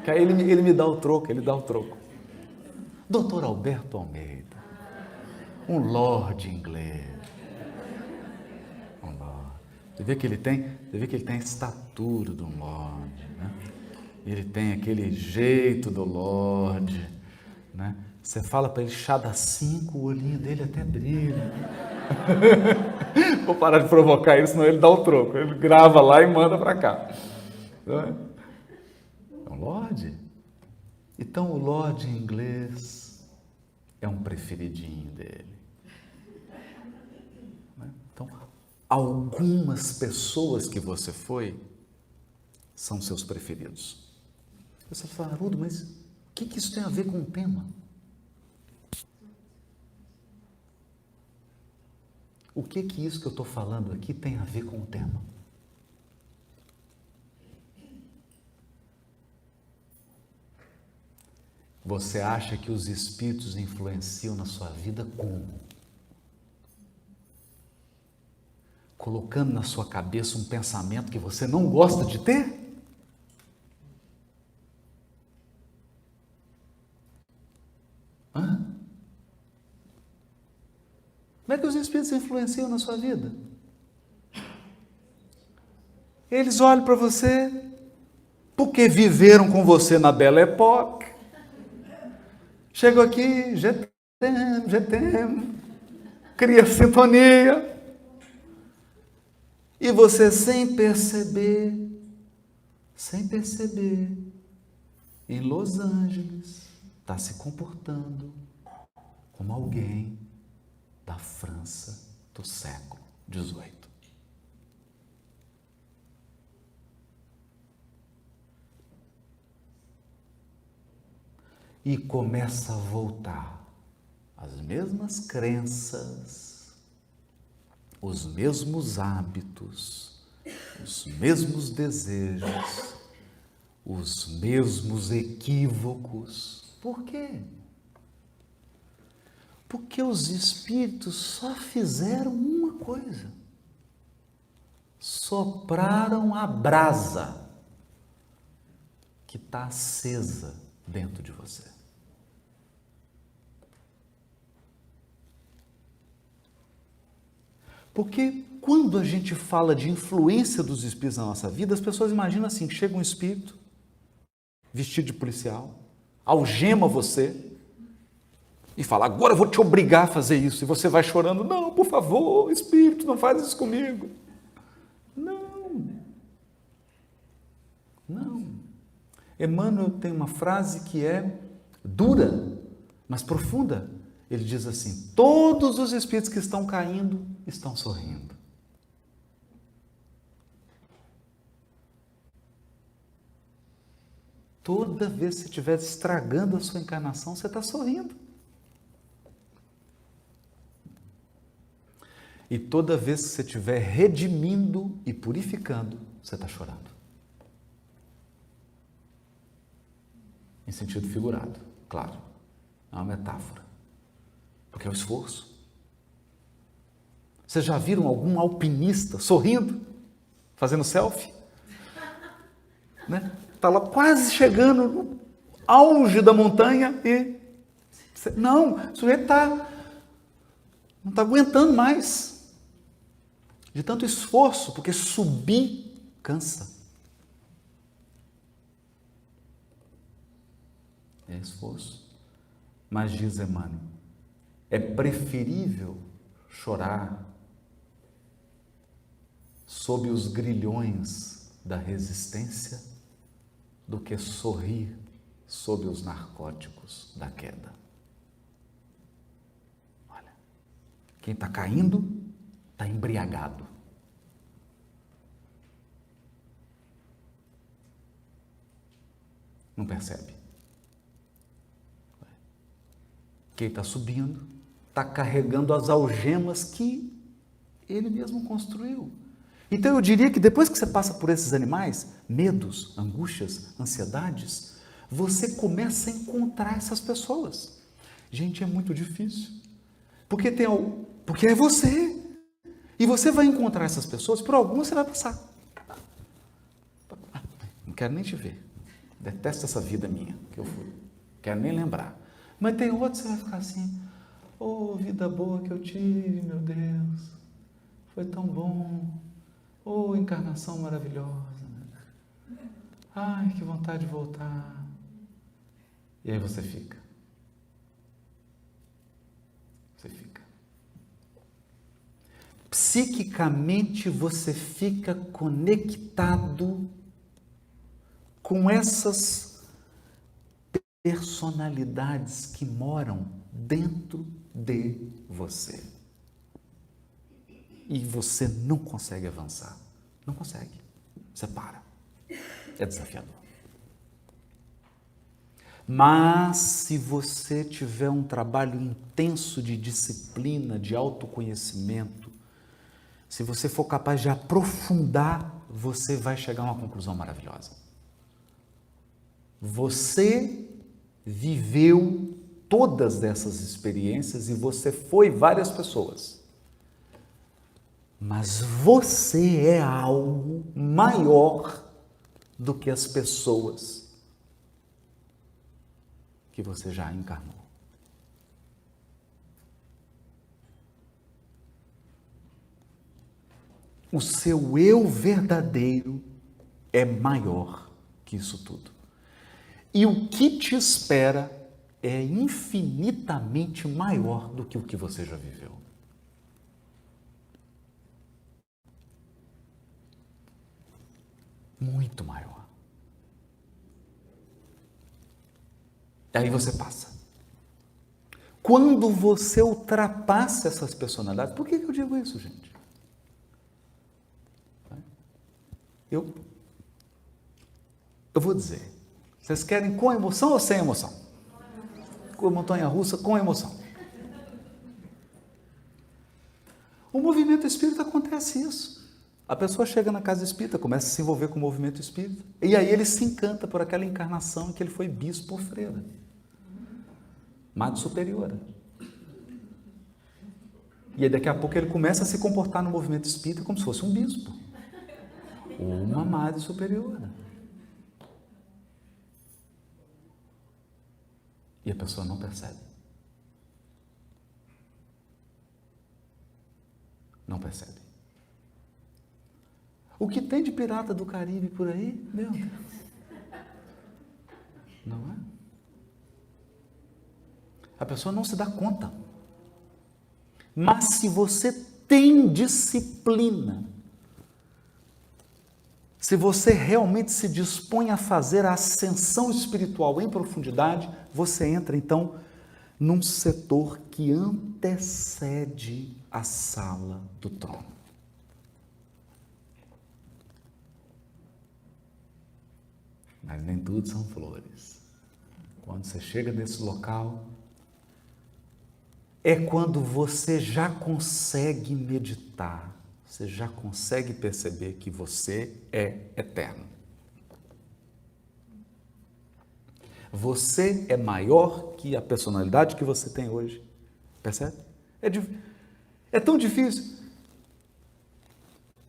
Que aí ele me dá o troco, ele dá o troco. Dr. Alberto Almeida, um lorde inglês. Um lorde. Você vê que ele tem a estatura de um lorde, né? Ele tem aquele jeito do lorde, né? Você fala para ele chá das 5, o olhinho dele até brilha. Vou parar de provocar ele, senão ele dá o troco. Ele grava lá e manda para cá. É um lorde. Então o lorde inglês é um preferidinho dele. Então, algumas pessoas que você foi são seus preferidos. Você fala, Haroldo, mas o que isso tem a ver com o tema? O que isso que eu estou falando aqui tem a ver com o tema? Você acha que os espíritos influenciam na sua vida como? Colocando na sua cabeça um pensamento que você não gosta de ter? Hã? Como é que os espíritos influenciam na sua vida? Eles olham para você porque viveram com você na Belle Époque. Chegam aqui, já temos, cria sintonia. E você sem perceber, em Los Angeles, está se comportando como alguém da França do século XVIII. E começa a voltar as mesmas crenças, os mesmos hábitos, os mesmos desejos, os mesmos equívocos. Por quê? Porque os espíritos só fizeram uma coisa: sopraram a brasa que está acesa dentro de você. Porque quando a gente fala de influência dos espíritos na nossa vida, as pessoas imaginam assim, que chega um espírito vestido de policial, algema você e fala, agora eu vou te obrigar a fazer isso. E você vai chorando, não, por favor, espírito, não faz isso comigo. Não. Emmanuel tem uma frase que é dura, mas profunda. Ele diz assim, todos os espíritos que estão caindo estão sorrindo. Toda vez que você estiver estragando a sua encarnação, você está sorrindo. E toda vez que você estiver redimindo e purificando, você está chorando. Em sentido figurado, claro. É uma metáfora. Porque é o esforço. Vocês já viram algum alpinista sorrindo? Fazendo selfie? Né? Está lá quase chegando no auge da montanha e... Não, o sujeito não está aguentando mais. De tanto esforço, porque subir cansa. É esforço. Mas diz Emmanuel, é preferível chorar sob os grilhões da resistência do que sorrir sob os narcóticos da queda. Olha, quem está caindo está embriagado. Não percebe? Quem está subindo está carregando as algemas que ele mesmo construiu. Então eu diria que depois que você passa por esses animais, medos, angústias, ansiedades, você começa a encontrar essas pessoas. Gente, é muito difícil. Porque é você. E você vai encontrar essas pessoas, por algumas você vai passar. Não quero nem te ver. Detesto essa vida minha que eu fui. Quero nem lembrar. Mas tem outros que você vai ficar assim, oh, vida boa que eu tive, meu Deus, foi tão bom, oh, encarnação maravilhosa, ai, que vontade de voltar. E aí você fica. Psiquicamente você fica conectado com essas personalidades que moram dentro de você. e você não consegue avançar. Não consegue. Você para. É desafiador. Mas se você tiver um trabalho intenso de disciplina, de autoconhecimento, se você for capaz de aprofundar, você vai chegar a uma conclusão maravilhosa. Você viveu todas essas experiências e você foi várias pessoas. Mas você é algo maior do que as pessoas que você já encarnou. O seu eu verdadeiro é maior que isso tudo. E o que te espera é infinitamente maior do que o que você já viveu. Muito maior. E aí você passa. Quando você ultrapassa essas personalidades, por que eu digo isso, gente? Eu vou dizer. Vocês querem com emoção ou sem emoção? Com montanha-russa, com emoção. O movimento espírita acontece isso. A pessoa chega na casa espírita, começa a se envolver com o movimento espírita, e aí ele se encanta por aquela encarnação em que ele foi bispo ou freira. Madre superiora. E aí daqui a pouco ele começa a se comportar no movimento espírita como se fosse um bispo. Ou uma madre superiora. E a pessoa não percebe. Não percebe. O que tem de pirata do Caribe por aí, meu Deus. Não é? A pessoa não se dá conta. Mas se você tem disciplina, se você realmente se dispõe a fazer a ascensão espiritual em profundidade, você entra então num setor que antecede a sala do trono. Mas nem tudo são flores. Quando você chega nesse local, é quando você já consegue meditar, você já consegue perceber que você é eterno. Você é maior que a personalidade que você tem hoje. Percebe? É tão difícil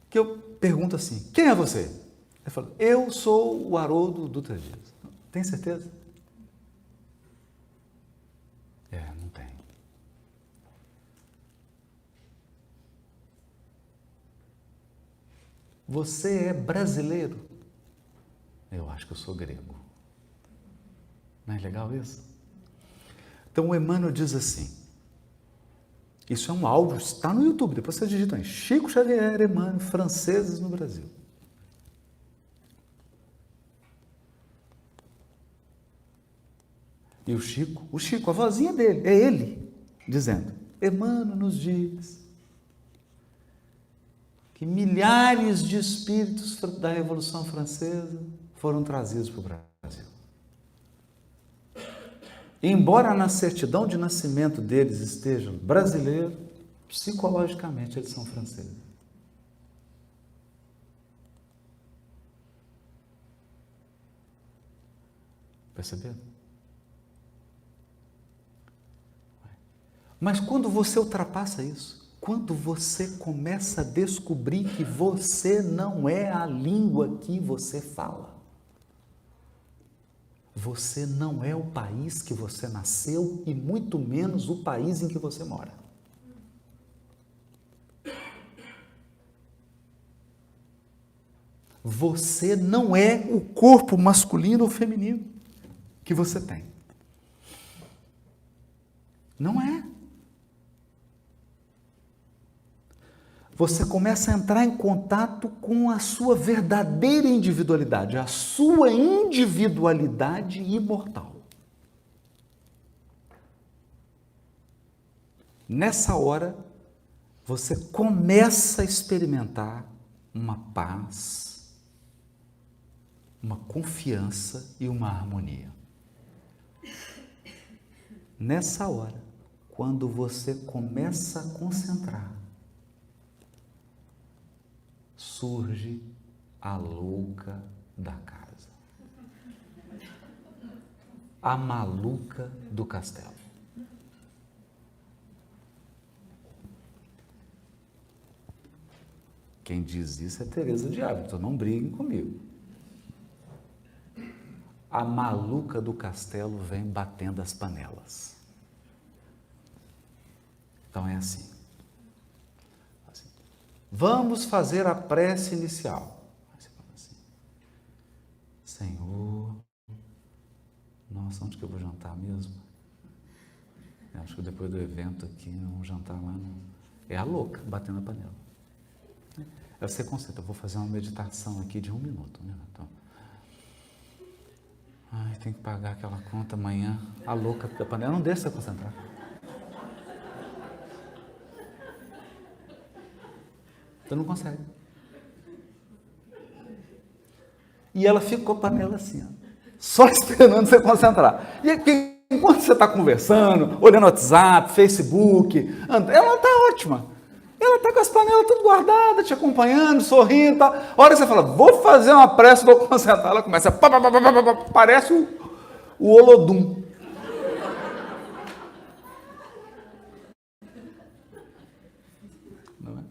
que eu pergunto assim, quem é você? Eu falo, eu sou o Haroldo Dutra Dias. Tem certeza? Não tem. Você é brasileiro? Eu acho que eu sou grego. Não é legal isso? Então o Emmanuel diz assim, isso é um áudio, está no YouTube, depois você digita aí, Chico Xavier, Emmanuel, franceses no Brasil. E o Chico, a vozinha dele, é ele, dizendo, Emmanuel nos diz que milhares de espíritos da Revolução Francesa foram trazidos para o Brasil. E embora na certidão de nascimento deles estejam brasileiros, psicologicamente eles são franceses. Perceberam? Mas quando você ultrapassa isso, quando você começa a descobrir que você não é a língua que você fala, você não é o país que você nasceu e muito menos o país em que você mora. Você não é o corpo masculino ou feminino que você tem. Não é. Você começa a entrar em contato com a sua verdadeira individualidade, a sua individualidade imortal. Nessa hora, você começa a experimentar uma paz, uma confiança e uma harmonia. Nessa hora, quando você começa a concentrar, surge a louca da casa, a maluca do castelo. Quem diz isso é Teresa de Ávila, então não briguem comigo. A maluca do castelo vem batendo as panelas. Então é assim. Vamos fazer a prece inicial. Você fala assim: Senhor, nossa, onde que eu vou jantar mesmo? Eu acho que depois do evento aqui, um jantar lá não. É a louca batendo a panela. Aí você concentra, eu vou fazer uma meditação aqui de 1 minuto. Então, ai, tem que pagar aquela conta amanhã. A louca da panela não deixa você concentrar. Você não consegue. E ela ficou com a panela assim, ó, só esperando você concentrar. E aqui, enquanto você está conversando, olhando WhatsApp, Facebook, ela está ótima. Ela está com as panelas tudo guardadas, te acompanhando, sorrindo e tal. A hora que você fala, vou fazer uma prece, vou concentrar, ela começa, parece o Olodum. Não é?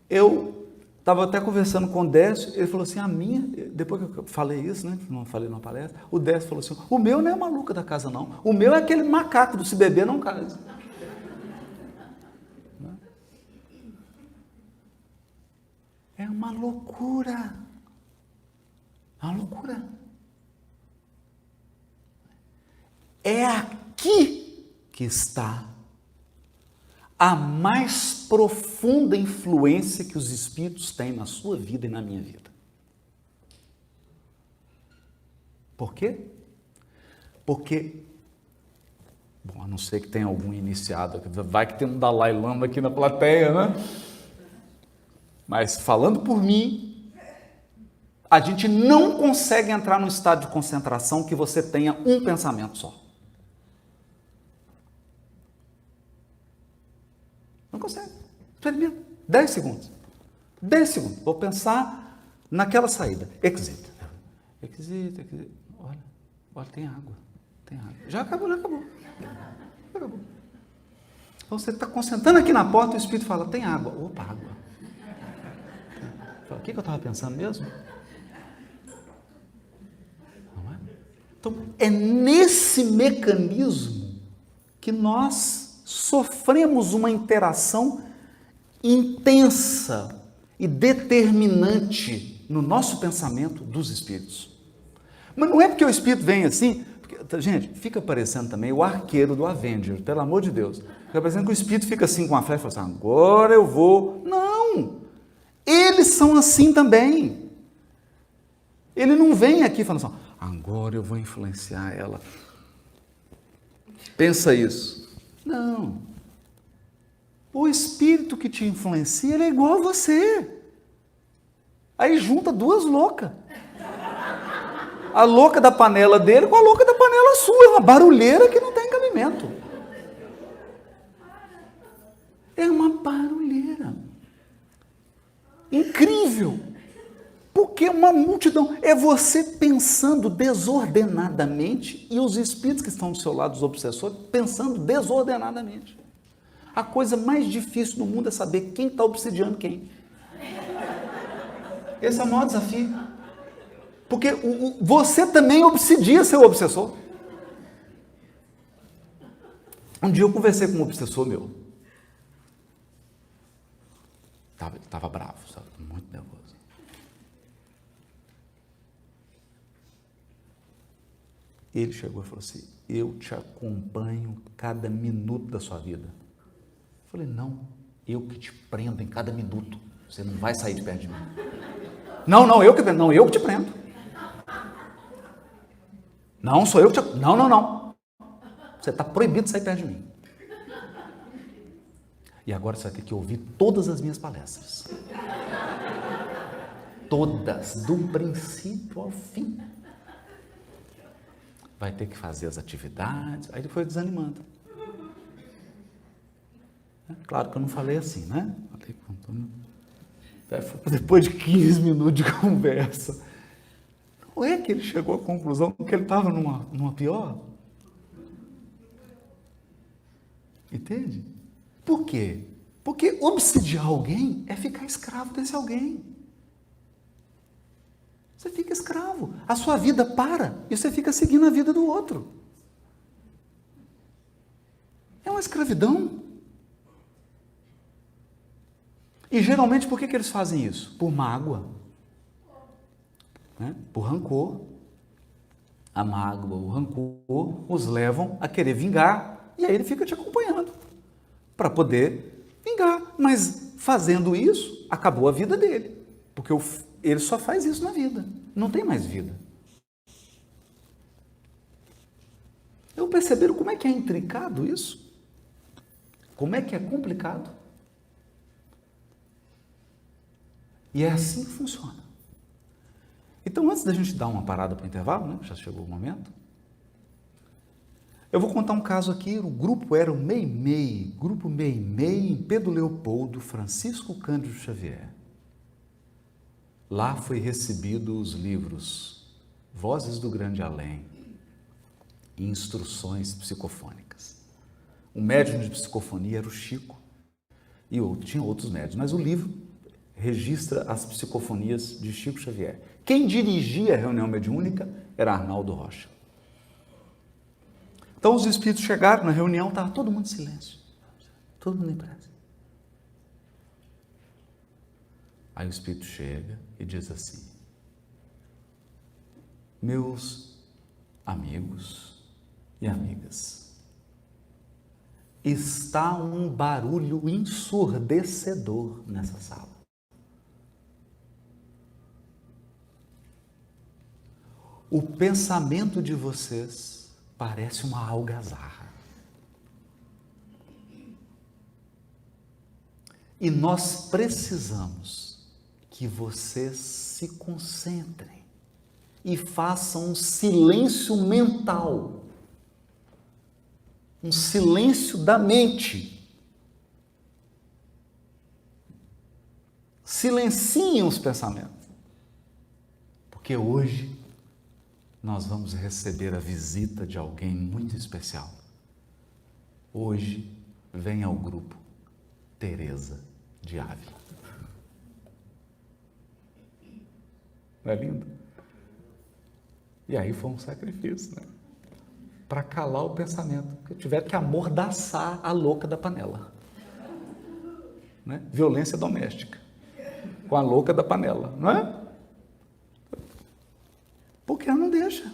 Eu estava até conversando com o Décio, ele falou assim, a minha, depois que eu falei isso, né, não falei numa palestra, o Décio falou assim, o meu não é a maluca da casa não, o meu é aquele macaco do se beber não casa. É uma loucura. É uma loucura. É aqui que está a mais profunda influência que os espíritos têm na sua vida e na minha vida. Por quê? Porque, bom, a não ser que tenha algum iniciado, vai que tem um Dalai Lama aqui na plateia, né? Mas falando por mim, a gente não consegue entrar num estado de concentração que você tenha um pensamento só. Não consegue. Experimenta. 10 segundos. 10 segundos. Vou pensar naquela saída. Exit. Exit. Olha, tem água. Tem água. Já acabou. Acabou. Então você está concentrando aqui na porta e o Espírito fala, tem água. Opa, água. O que eu estava pensando mesmo? Não é? Então, é nesse mecanismo que nós sofremos uma interação intensa e determinante no nosso pensamento dos espíritos. Mas não é porque o espírito vem assim, porque, gente, fica parecendo também o arqueiro do Avenger, pelo amor de Deus. Fica parecendo que o espírito fica assim com a flecha e fala assim, agora eu vou. Não! Eles são assim também. Ele não vem aqui falando assim, agora eu vou influenciar ela. Pensa isso. Não. O espírito que te influencia, ele é igual a você. Aí junta duas loucas. A louca da panela dele com a louca da panela sua. É uma barulheira que não tem cabimento. É uma barulheira. Incrível, porque uma multidão, é você pensando desordenadamente e os espíritos que estão do seu lado, os obsessores, pensando desordenadamente. A coisa mais difícil no mundo é saber quem está obsidiando quem. Esse é o maior desafio. Porque você também obsidia seu obsessor. Um dia eu conversei com um obsessor meu. Ele estava bravo, sabe? Muito nervoso. Ele chegou e falou assim, eu te acompanho cada minuto da sua vida. Eu falei, não, eu que te prendo em cada minuto. Você não vai sair de perto de mim. Não, eu que te prendo. Não, sou eu que te... Não. Você está proibido de sair perto de mim. E agora você vai ter que ouvir todas as minhas palestras. Todas, do princípio ao fim. Vai ter que fazer as atividades. Aí ele foi desanimando. Claro que eu não falei assim, né? Depois de 15 minutos de conversa, não é que ele chegou à conclusão que ele estava numa pior? Entende? Por quê? Porque obsidiar alguém é ficar escravo desse alguém. Você fica escravo. A sua vida para e você fica seguindo a vida do outro. É uma escravidão. E geralmente por que eles fazem isso? Por mágoa, né? Por rancor. A mágoa, o rancor os levam a querer vingar e aí ele fica te acompanhando para poder vingar. Mas fazendo isso, acabou a vida dele, porque ele só faz isso na vida, não tem mais vida. Eu perceberam como é que é intricado isso? Como é que é complicado? E é assim que funciona. Então, antes da gente dar uma parada para o intervalo, né? Já chegou o momento. Eu vou contar um caso aqui. O grupo era o Meimei, Grupo Meimei, em Pedro Leopoldo, Francisco Cândido Xavier. Lá foi recebido os livros Vozes do Grande Além e Instruções Psicofônicas. O médium de psicofonia era o Chico e tinha outros médiuns, mas o livro registra as psicofonias de Chico Xavier. Quem dirigia a reunião mediúnica era Arnaldo Rocha. Então os espíritos chegaram na reunião, estava todo mundo em silêncio, todo mundo em prece. Aí o espírito chega e diz assim: meus amigos e amigas, está um barulho ensurdecedor nessa sala. O pensamento de vocês parece uma algazarra. E nós precisamos que vocês se concentrem e façam um silêncio mental, um silêncio da mente. Silenciem os pensamentos, porque hoje nós vamos receber a visita de alguém muito especial. Hoje vem ao grupo Teresa de Ávila. Não é lindo? E aí foi um sacrifício, né? Para calar o pensamento, porque tiveram que amordaçar a louca da panela, né? Violência doméstica com a louca da panela, não é? Porque ela não deixa.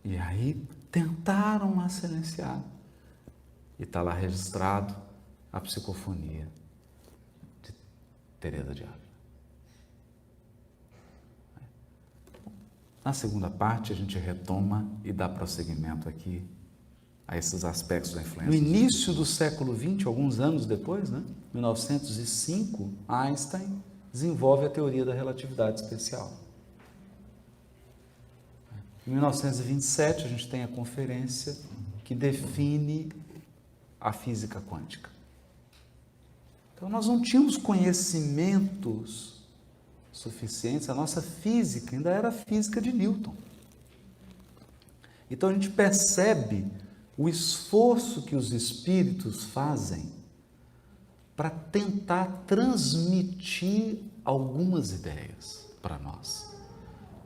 E aí tentaram a silenciar. E está lá registrado a psicofonia de Teresa de Ávila. Na segunda parte, a gente retoma e dá prosseguimento aqui a esses aspectos da influência. No início do século XX, alguns anos depois, né, 1905, Einstein desenvolve a teoria da relatividade especial. Em 1927, a gente tem a conferência que define a física quântica. Então, nós não tínhamos conhecimentos suficientes, a nossa física ainda era a física de Newton. Então, a gente percebe o esforço que os espíritos fazem para tentar transmitir algumas ideias para nós.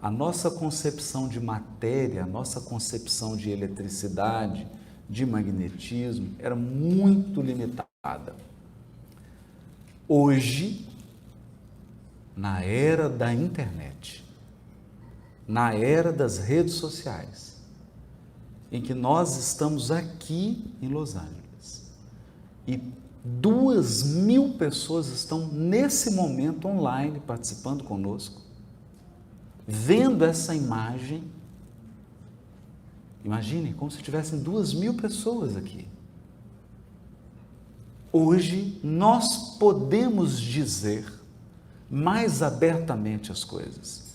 A nossa concepção de matéria, a nossa concepção de eletricidade, de magnetismo, era muito limitada. Hoje, na era da internet, na era das redes sociais, em que nós estamos aqui em Los Angeles e 2.000 pessoas estão nesse momento online participando conosco, vendo essa imagem. Imagine como se tivessem 2.000 pessoas aqui. Hoje nós podemos dizer mais abertamente as coisas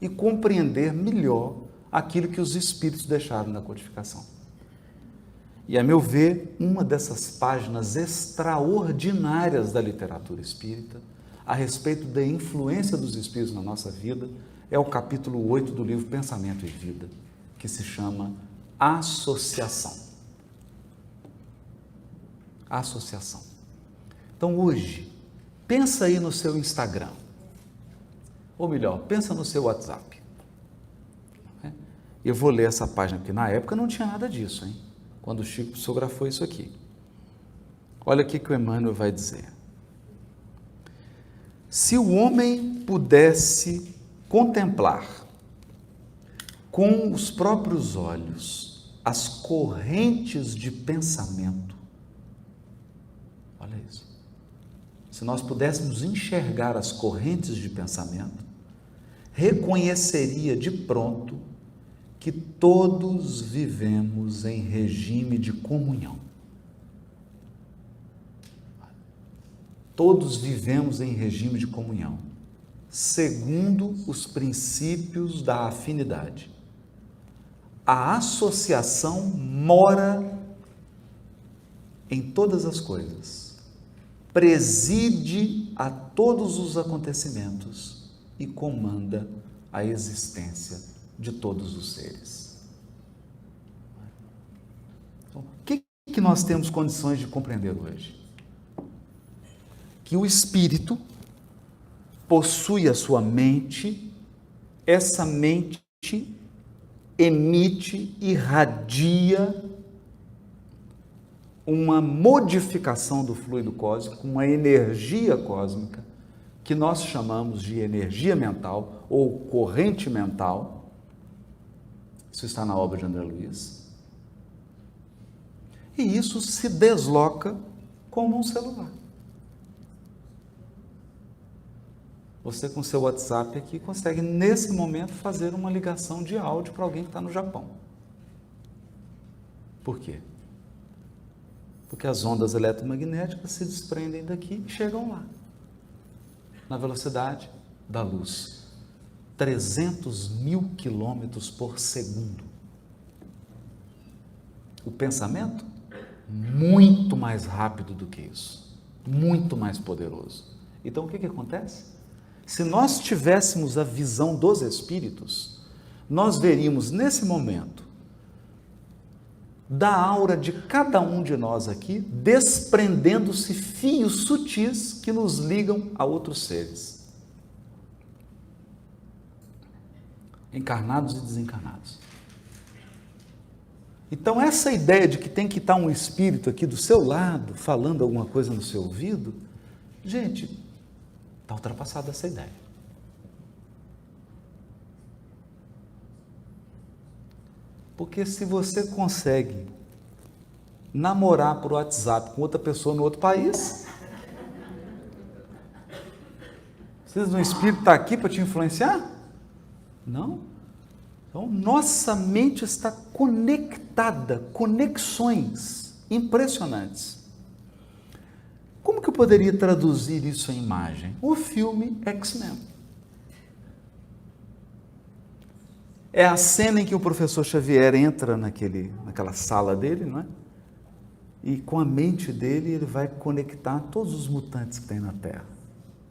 e compreender melhor aquilo que os Espíritos deixaram na codificação. E, a meu ver, uma dessas páginas extraordinárias da literatura espírita, a respeito da influência dos Espíritos na nossa vida, é o capítulo 8 do livro Pensamento e Vida, que se chama Associação. Associação. Então, hoje, pensa aí no seu Instagram, ou melhor, pensa no seu WhatsApp. Eu vou ler essa página, porque na época não tinha nada disso, hein? Quando o Chico psicografou isso aqui. Olha o que o Emmanuel vai dizer. Se o homem pudesse contemplar com os próprios olhos as correntes de pensamento, olha isso, se nós pudéssemos enxergar as correntes de pensamento, reconheceria de pronto que todos vivemos em regime de comunhão. Todos vivemos em regime de comunhão, segundo os princípios da afinidade. A associação mora em todas as coisas, preside a todos os acontecimentos e comanda a existência de todos os seres. Então, o que nós temos condições de compreender hoje? Que o Espírito possui a sua mente, essa mente emite, irradia uma modificação do fluido cósmico, uma energia cósmica, que nós chamamos de energia mental ou corrente mental. Isso está na obra de André Luiz. E isso se desloca como um celular. Você, com seu WhatsApp aqui, consegue, nesse momento, fazer uma ligação de áudio para alguém que está no Japão. Por quê? Porque as ondas eletromagnéticas se desprendem daqui e chegam lá, na velocidade da luz. 300.000 quilômetros por segundo. O pensamento, muito mais rápido do que isso, muito mais poderoso. Então, o que acontece? Se nós tivéssemos a visão dos Espíritos, nós veríamos nesse momento, da aura de cada um de nós aqui, desprendendo-se fios sutis que nos ligam a outros seres, encarnados e desencarnados. Então, essa ideia de que tem que estar um espírito aqui do seu lado, falando alguma coisa no seu ouvido, gente, está ultrapassada essa ideia. Porque se você consegue namorar por WhatsApp com outra pessoa no outro país, precisa de um espírito estar aqui para te influenciar? Não. Então, nossa mente está conectada, conexões impressionantes. Como que eu poderia traduzir isso em imagem? O filme X-Men. É a cena em que o professor Xavier entra naquela sala dele, não é? E com a mente dele ele vai conectar todos os mutantes que tem na Terra.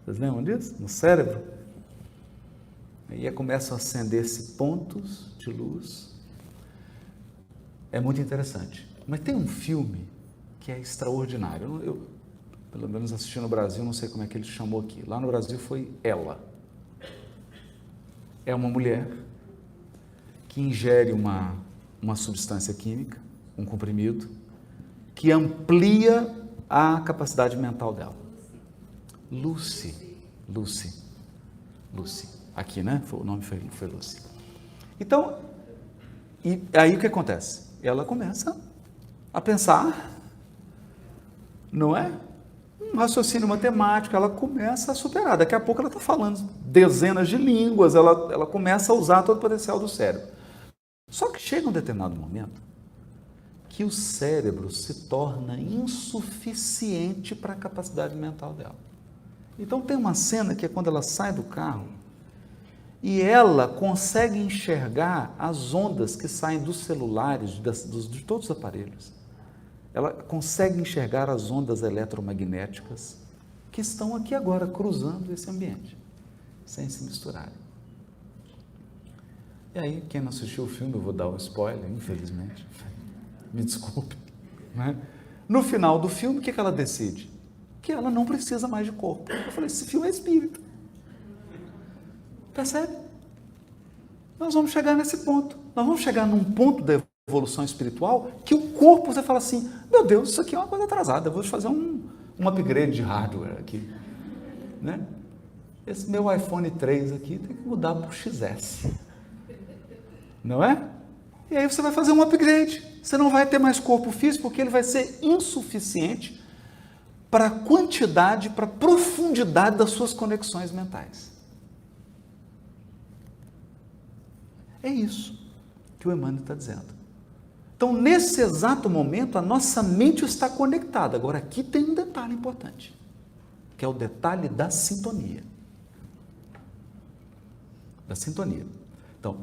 Vocês lembram disso? No cérebro? Aí começam a acender-se pontos de luz. É muito interessante. Mas tem um filme que é extraordinário. Eu pelo menos assisti no Brasil, não sei como é que ele chamou aqui. Lá no Brasil foi Ela. É uma mulher que ingere uma substância química, um comprimido, que amplia a capacidade mental dela. Lucy. Aqui, né? O nome foi Lucy. Então, e aí o que acontece? Ela começa a pensar, não é? Um raciocínio matemático, ela começa a superar. Daqui a pouco ela está falando dezenas de línguas, ela começa a usar todo o potencial do cérebro. Só que chega um determinado momento aqui o cérebro se torna insuficiente para a capacidade mental dela. Então tem uma cena que é quando ela sai do carro e ela consegue enxergar as ondas que saem dos celulares, de todos os aparelhos. Ela consegue enxergar as ondas eletromagnéticas que estão aqui agora, cruzando esse ambiente, sem se misturarem. E aí, quem não assistiu o filme, eu vou dar o spoiler, infelizmente, me desculpe, né? No final do filme, o que ela decide? Que ela não precisa mais de corpo. Eu falei, esse filme é espírita. Percebe? Nós vamos chegar nesse ponto. Nós vamos chegar num ponto da evolução espiritual que o corpo, você fala assim, meu Deus, isso aqui é uma coisa atrasada, eu vou fazer um upgrade de hardware aqui, né? Esse meu iPhone 3 aqui tem que mudar para o XS, não é? E aí você vai fazer um upgrade, você não vai ter mais corpo físico porque ele vai ser insuficiente para a quantidade, para a profundidade das suas conexões mentais. É isso que o Emmanuel está dizendo. Então, nesse exato momento, a nossa mente está conectada. Agora, aqui tem um detalhe importante, que é o detalhe da sintonia. Da sintonia. Então,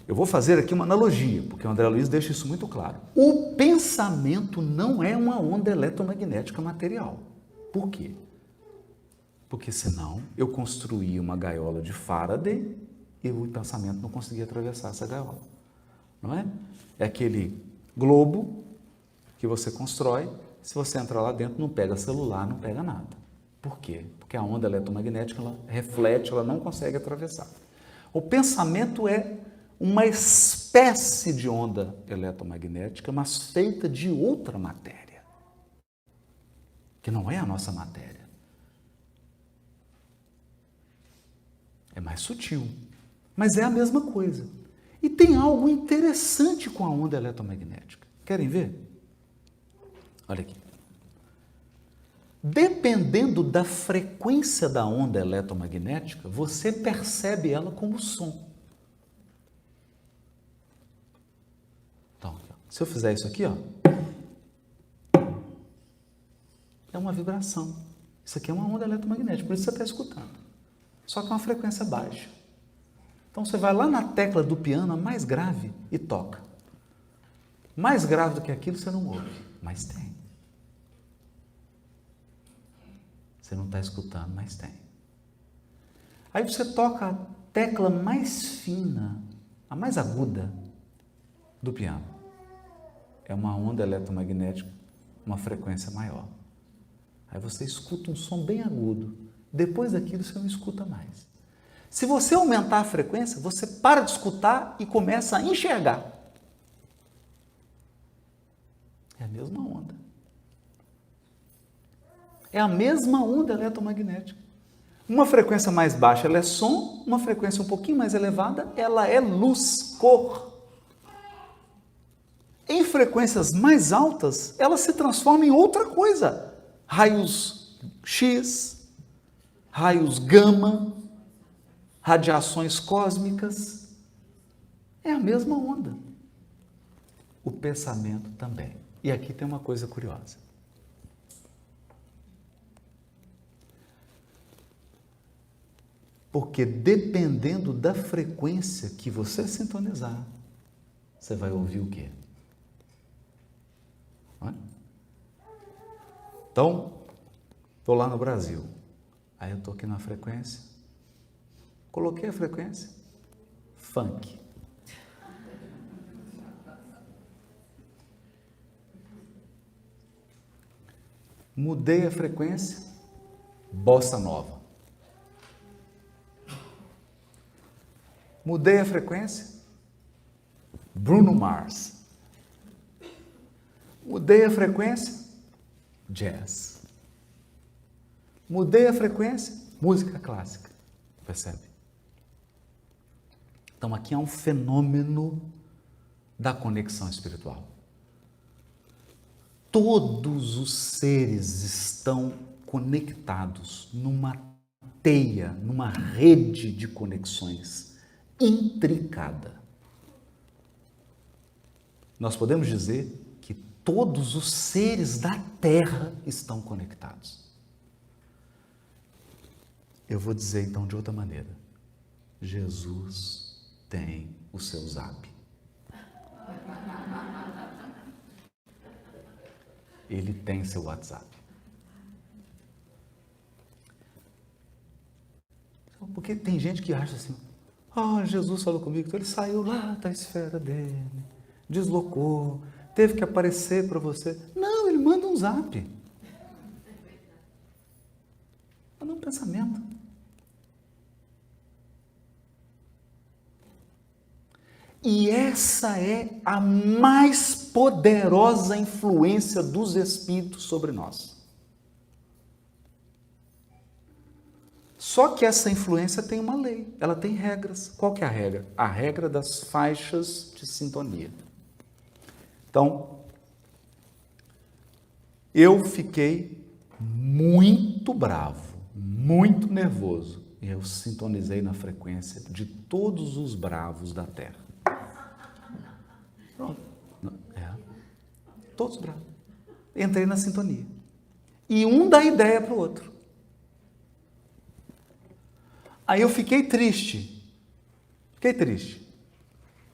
eu vou fazer aqui uma analogia, porque o André Luiz deixa isso muito claro. O pensamento não é uma onda eletromagnética material. Por quê? Porque senão eu construí uma gaiola de Faraday e o pensamento não conseguia atravessar essa gaiola. Não é? É aquele globo que você constrói, se você entrar lá dentro não pega celular, não pega nada. Por quê? Porque a onda eletromagnética ela reflete, ela não consegue atravessar. O pensamento é uma espécie de onda eletromagnética, mas feita de outra matéria, que não é a nossa matéria. É mais sutil, mas é a mesma coisa. E tem algo interessante com a onda eletromagnética. Querem ver? Olha aqui. Dependendo da frequência da onda eletromagnética, você percebe ela como som. Então, se eu fizer isso aqui, ó, é uma vibração. Isso aqui é uma onda eletromagnética, por isso você está escutando. Só que é uma frequência baixa. Então você vai lá na tecla do piano, a mais grave, e toca. Mais grave do que aquilo você não ouve, mas tem. Você não está escutando, mas tem. Aí você toca a tecla mais fina, a mais aguda do piano. É uma onda eletromagnética, uma frequência maior. Aí você escuta um som bem agudo. Depois daquilo você não escuta mais. Se você aumentar a frequência, você para de escutar e começa a enxergar. É a mesma onda. É a mesma onda eletromagnética. Uma frequência mais baixa, ela é som, uma frequência um pouquinho mais elevada, ela é luz, cor. Em frequências mais altas, ela se transforma em outra coisa. Raios X, raios gama, radiações cósmicas. É a mesma onda. O pensamento também. E aqui tem uma coisa curiosa. Porque dependendo da frequência que você sintonizar, você vai ouvir o quê? Então, estou lá no Brasil. Aí eu estou aqui na frequência. Coloquei a frequência. Funk. Mudei a frequência. Bossa nova. Mudei a frequência. Bruno Mars. Mudei a frequência. Jazz. Mudei a frequência. Música clássica. Percebe? Então aqui há um fenômeno da conexão espiritual. Todos os seres estão conectados numa teia, numa rede de conexões intricada. Nós podemos dizer que todos os seres da Terra estão conectados. Eu vou dizer então de outra maneira. Jesus tem o seu zap. Ele tem seu WhatsApp. Porque tem gente que acha assim, Jesus falou comigo, então ele saiu lá da esfera dele, deslocou, teve que aparecer para você. Não, ele manda um zap. Manda um pensamento. E essa é a mais poderosa influência dos Espíritos sobre nós. Só que essa influência tem uma lei, ela tem regras. Qual que é a regra? A regra das faixas de sintonia. Então, eu fiquei muito bravo, muito nervoso, e eu sintonizei na frequência de todos os bravos da Terra. Pronto. Todos bravos. Entrei na sintonia. E um dá ideia para o outro. Aí eu fiquei triste.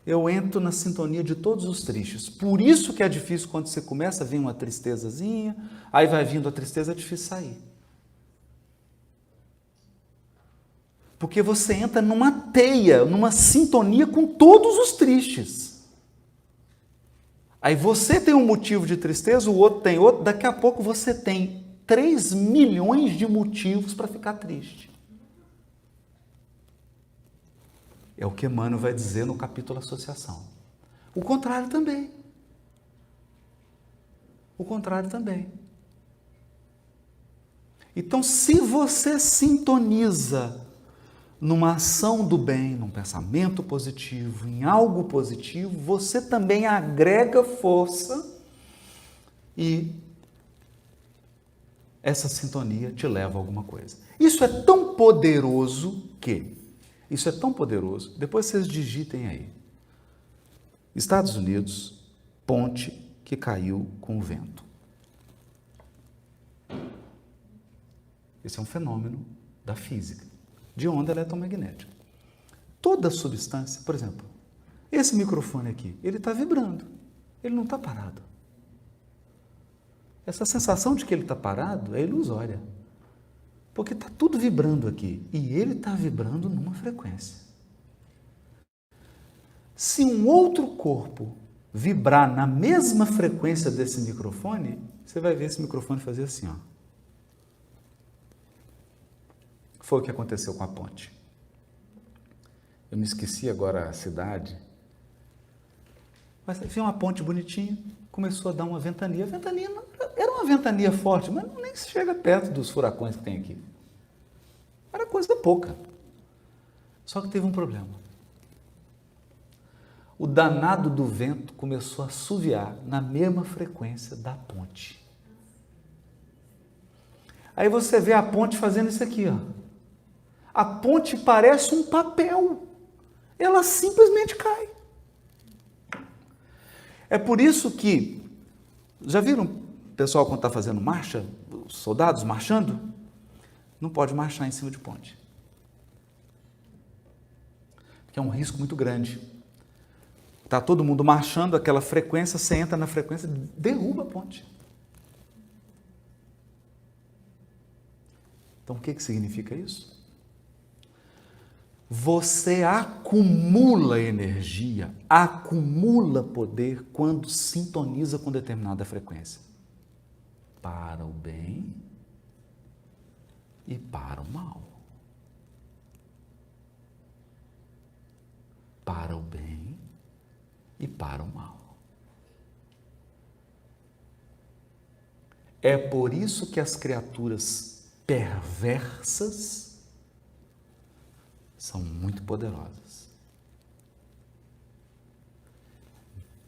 Eu entro na sintonia de todos os tristes. Por isso que é difícil quando você começa a vir uma tristezazinha, aí vai vindo a tristeza, é difícil sair. Porque você entra numa teia, numa sintonia com todos os tristes. Aí você tem um motivo de tristeza, o outro tem outro, daqui a pouco você tem 3 milhões de motivos para ficar triste. É o que Emmanuel vai dizer no capítulo Associação. O contrário também. Então, se você sintoniza numa ação do bem, num pensamento positivo, em algo positivo, você também agrega força e essa sintonia te leva a alguma coisa. Isso é tão poderoso, depois vocês digitem aí. Estados Unidos, ponte que caiu com o vento. Esse é um fenômeno da física, de onda eletromagnética. Toda substância, por exemplo, esse microfone aqui, ele está vibrando, ele não está parado. Essa sensação de que ele está parado é ilusória, porque está tudo vibrando aqui, e ele está vibrando numa frequência. Se um outro corpo vibrar na mesma frequência desse microfone, você vai ver esse microfone fazer assim, ó. Foi o que aconteceu com a ponte. Eu me esqueci agora a cidade, mas havia uma ponte bonitinha, começou a dar uma ventania. A ventania era uma ventania forte, mas nem chega perto dos furacões que tem aqui. Era coisa pouca. Só que teve um problema. O danado do vento começou a assoviar na mesma frequência da ponte. Aí você vê a ponte fazendo isso aqui, ó. A ponte parece um papel. Ela simplesmente cai. É por isso que, já viram o pessoal quando está fazendo marcha, os soldados marchando? Não pode marchar em cima de ponte. Porque é um risco muito grande. Está todo mundo marchando, aquela frequência, você entra na frequência, derruba a ponte. Então, o que significa isso? Você acumula energia, acumula poder quando sintoniza com determinada frequência. Para o bem e para o mal. Para o bem e para o mal. É por isso que as criaturas perversas são muito poderosas.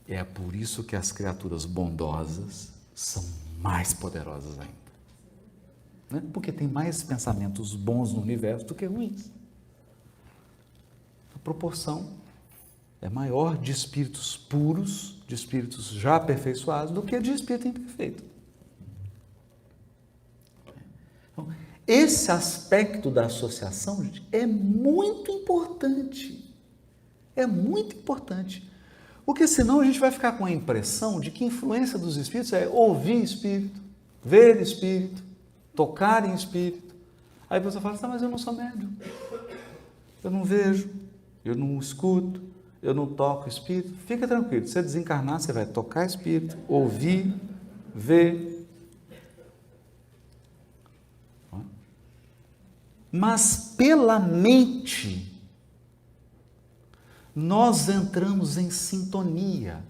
É por isso que as criaturas bondosas são mais poderosas ainda. Né? Porque tem mais pensamentos bons no universo do que ruins. A proporção é maior de espíritos puros, de espíritos já aperfeiçoados, do que de espírito imperfeito. Então, esse aspecto da associação, gente, é muito importante. É muito importante. Porque senão a gente vai ficar com a impressão de que a influência dos espíritos é ouvir espírito, ver espírito, tocar em espírito. Aí você fala, mas eu não sou médium. Eu não vejo, eu não escuto, eu não toco espírito. Fica tranquilo, se você desencarnar, você vai tocar espírito, ouvir, ver. Mas pela mente, nós entramos em sintonia.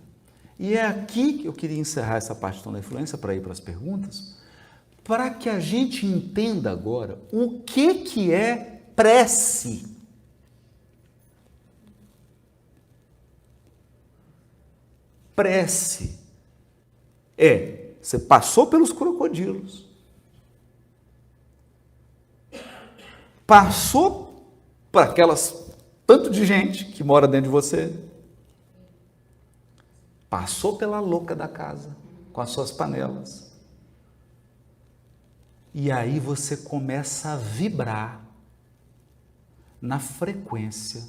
E é aqui que eu queria encerrar essa parte da influência para ir para as perguntas, para que a gente entenda agora o que é prece. Prece é, você passou pelos crocodilos, passou por aquelas tanto de gente que mora dentro de você, passou pela louca da casa com as suas panelas, e aí você começa a vibrar na frequência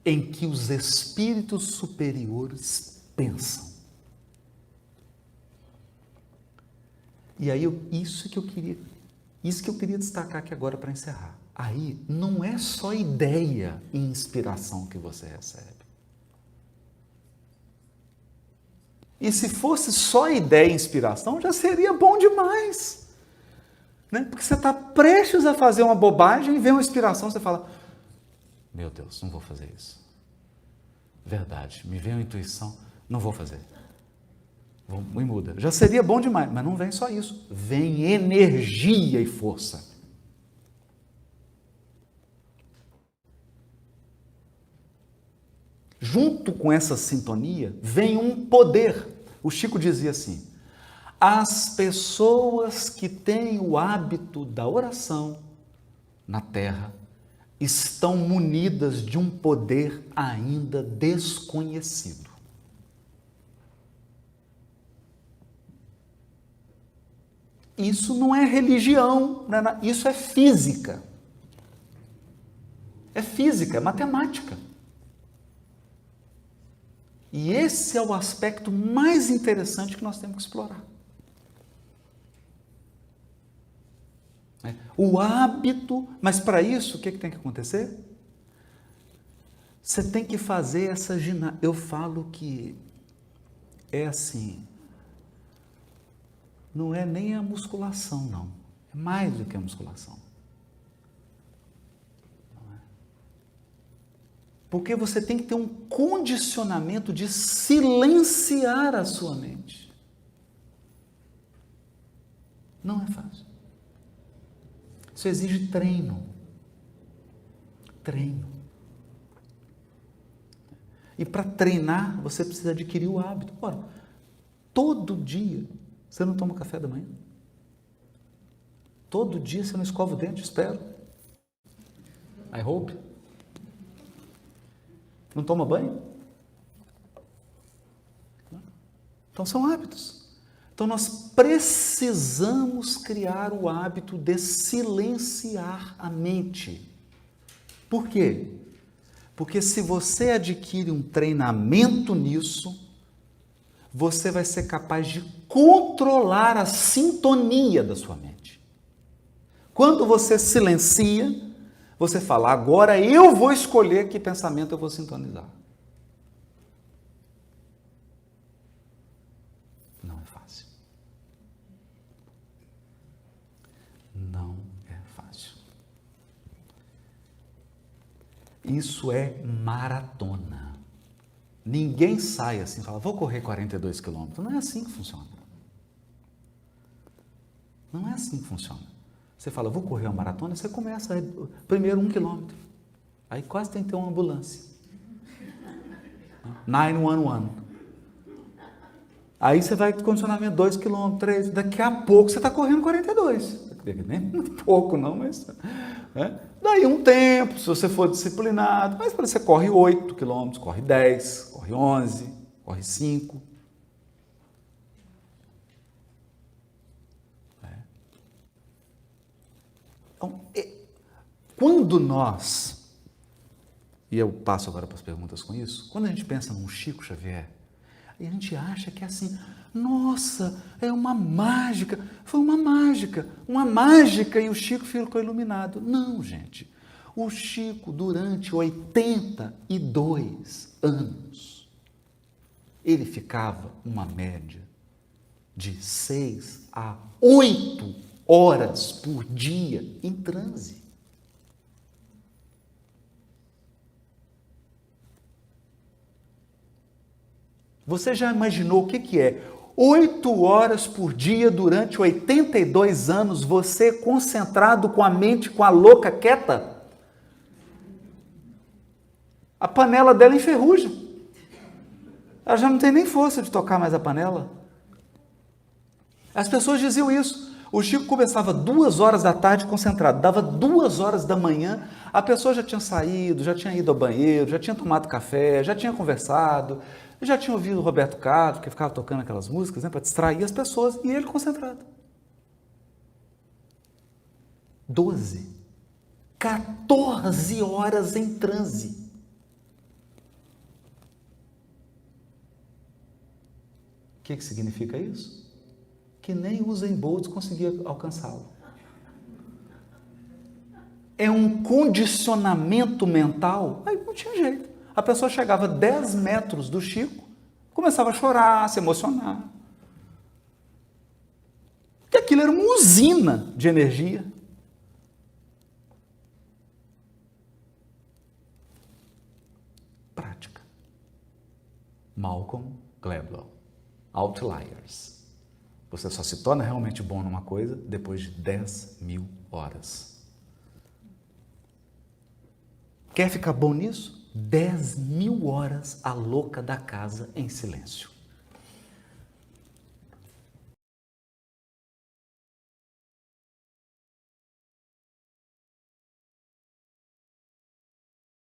em que os espíritos superiores pensam. E aí isso que eu queria destacar aqui agora para encerrar. Aí não é só ideia e inspiração que você recebe. E se fosse só ideia e inspiração, já seria bom demais. Né? Porque você está prestes a fazer uma bobagem e vem uma inspiração, você fala, meu Deus, não vou fazer isso. Verdade, me vem uma intuição, não vou fazer. Me muda. Já seria bom demais, mas não vem só isso. Vem energia e força. Junto com essa sintonia, vem um poder. O Chico dizia assim, as pessoas que têm o hábito da oração na Terra estão munidas de um poder ainda desconhecido. Isso não é religião, isso é física. É física, é matemática. E esse é o aspecto mais interessante que nós temos que explorar. O hábito, mas para isso, o que tem que acontecer? Você tem que fazer essa ginástica. Eu falo que é assim, não é nem a musculação, não. É mais do que a musculação. Porque você tem que ter um condicionamento de silenciar a sua mente. Não é fácil. Isso exige treino. Treino. E para treinar, você precisa adquirir o hábito. Ora, todo dia você não toma café da manhã? Todo dia você não escova o dente, espero. I hope. Não toma banho? Então são hábitos. Então nós precisamos criar o hábito de silenciar a mente. Por quê? Porque se você adquire um treinamento nisso, você vai ser capaz de controlar a sintonia da sua mente. Quando você silencia, você fala, agora eu vou escolher que pensamento eu vou sintonizar. Não é fácil. Não é fácil. Isso é maratona. Ninguém sai assim e fala, vou correr 42 quilômetros. Não é assim que funciona. Não é assim que funciona. Você fala, vou correr uma maratona, você começa primeiro 1 quilômetro. Aí quase tem que ter uma ambulância. 911. Aí você vai de condicionamento 2 quilômetros, 3. Daqui a pouco você está correndo 42. Nem muito pouco não, mas né? Daí um tempo, se você for disciplinado, mas você corre 8 quilômetros, corre 10, corre 11, corre 5. Então, quando nós, e eu passo agora para as perguntas com isso, quando a gente pensa num Chico Xavier, a gente acha que é assim, nossa, é uma mágica, foi uma mágica e o Chico ficou iluminado. Não, gente, o Chico durante 82 anos, ele ficava uma média de 6 a 8 horas por dia em transe. Você já imaginou o que é? 8 horas por dia durante 82 anos, você concentrado com a mente, com a louca quieta? A panela dela enferruja. Ela já não tem nem força de tocar mais a panela. As pessoas diziam isso. O Chico começava 2 horas da tarde concentrado, dava 2 horas da manhã, a pessoa já tinha saído, já tinha ido ao banheiro, já tinha tomado café, já tinha conversado, já tinha ouvido o Roberto Carlos, que ficava tocando aquelas músicas, né, para distrair as pessoas, e ele concentrado. 12, 14 horas em transe. O que significa isso? Que nem Usain Bolt conseguia alcançá-lo. É um condicionamento mental, aí não tinha jeito. A pessoa chegava a 10 metros do Chico, começava a chorar, a se emocionar. Porque aquilo era uma usina de energia. Prática. Malcolm Gladwell. Outliers. Você só se torna realmente bom numa coisa depois de 10.000 horas. Quer ficar bom nisso? 10.000 horas a louca da casa em silêncio.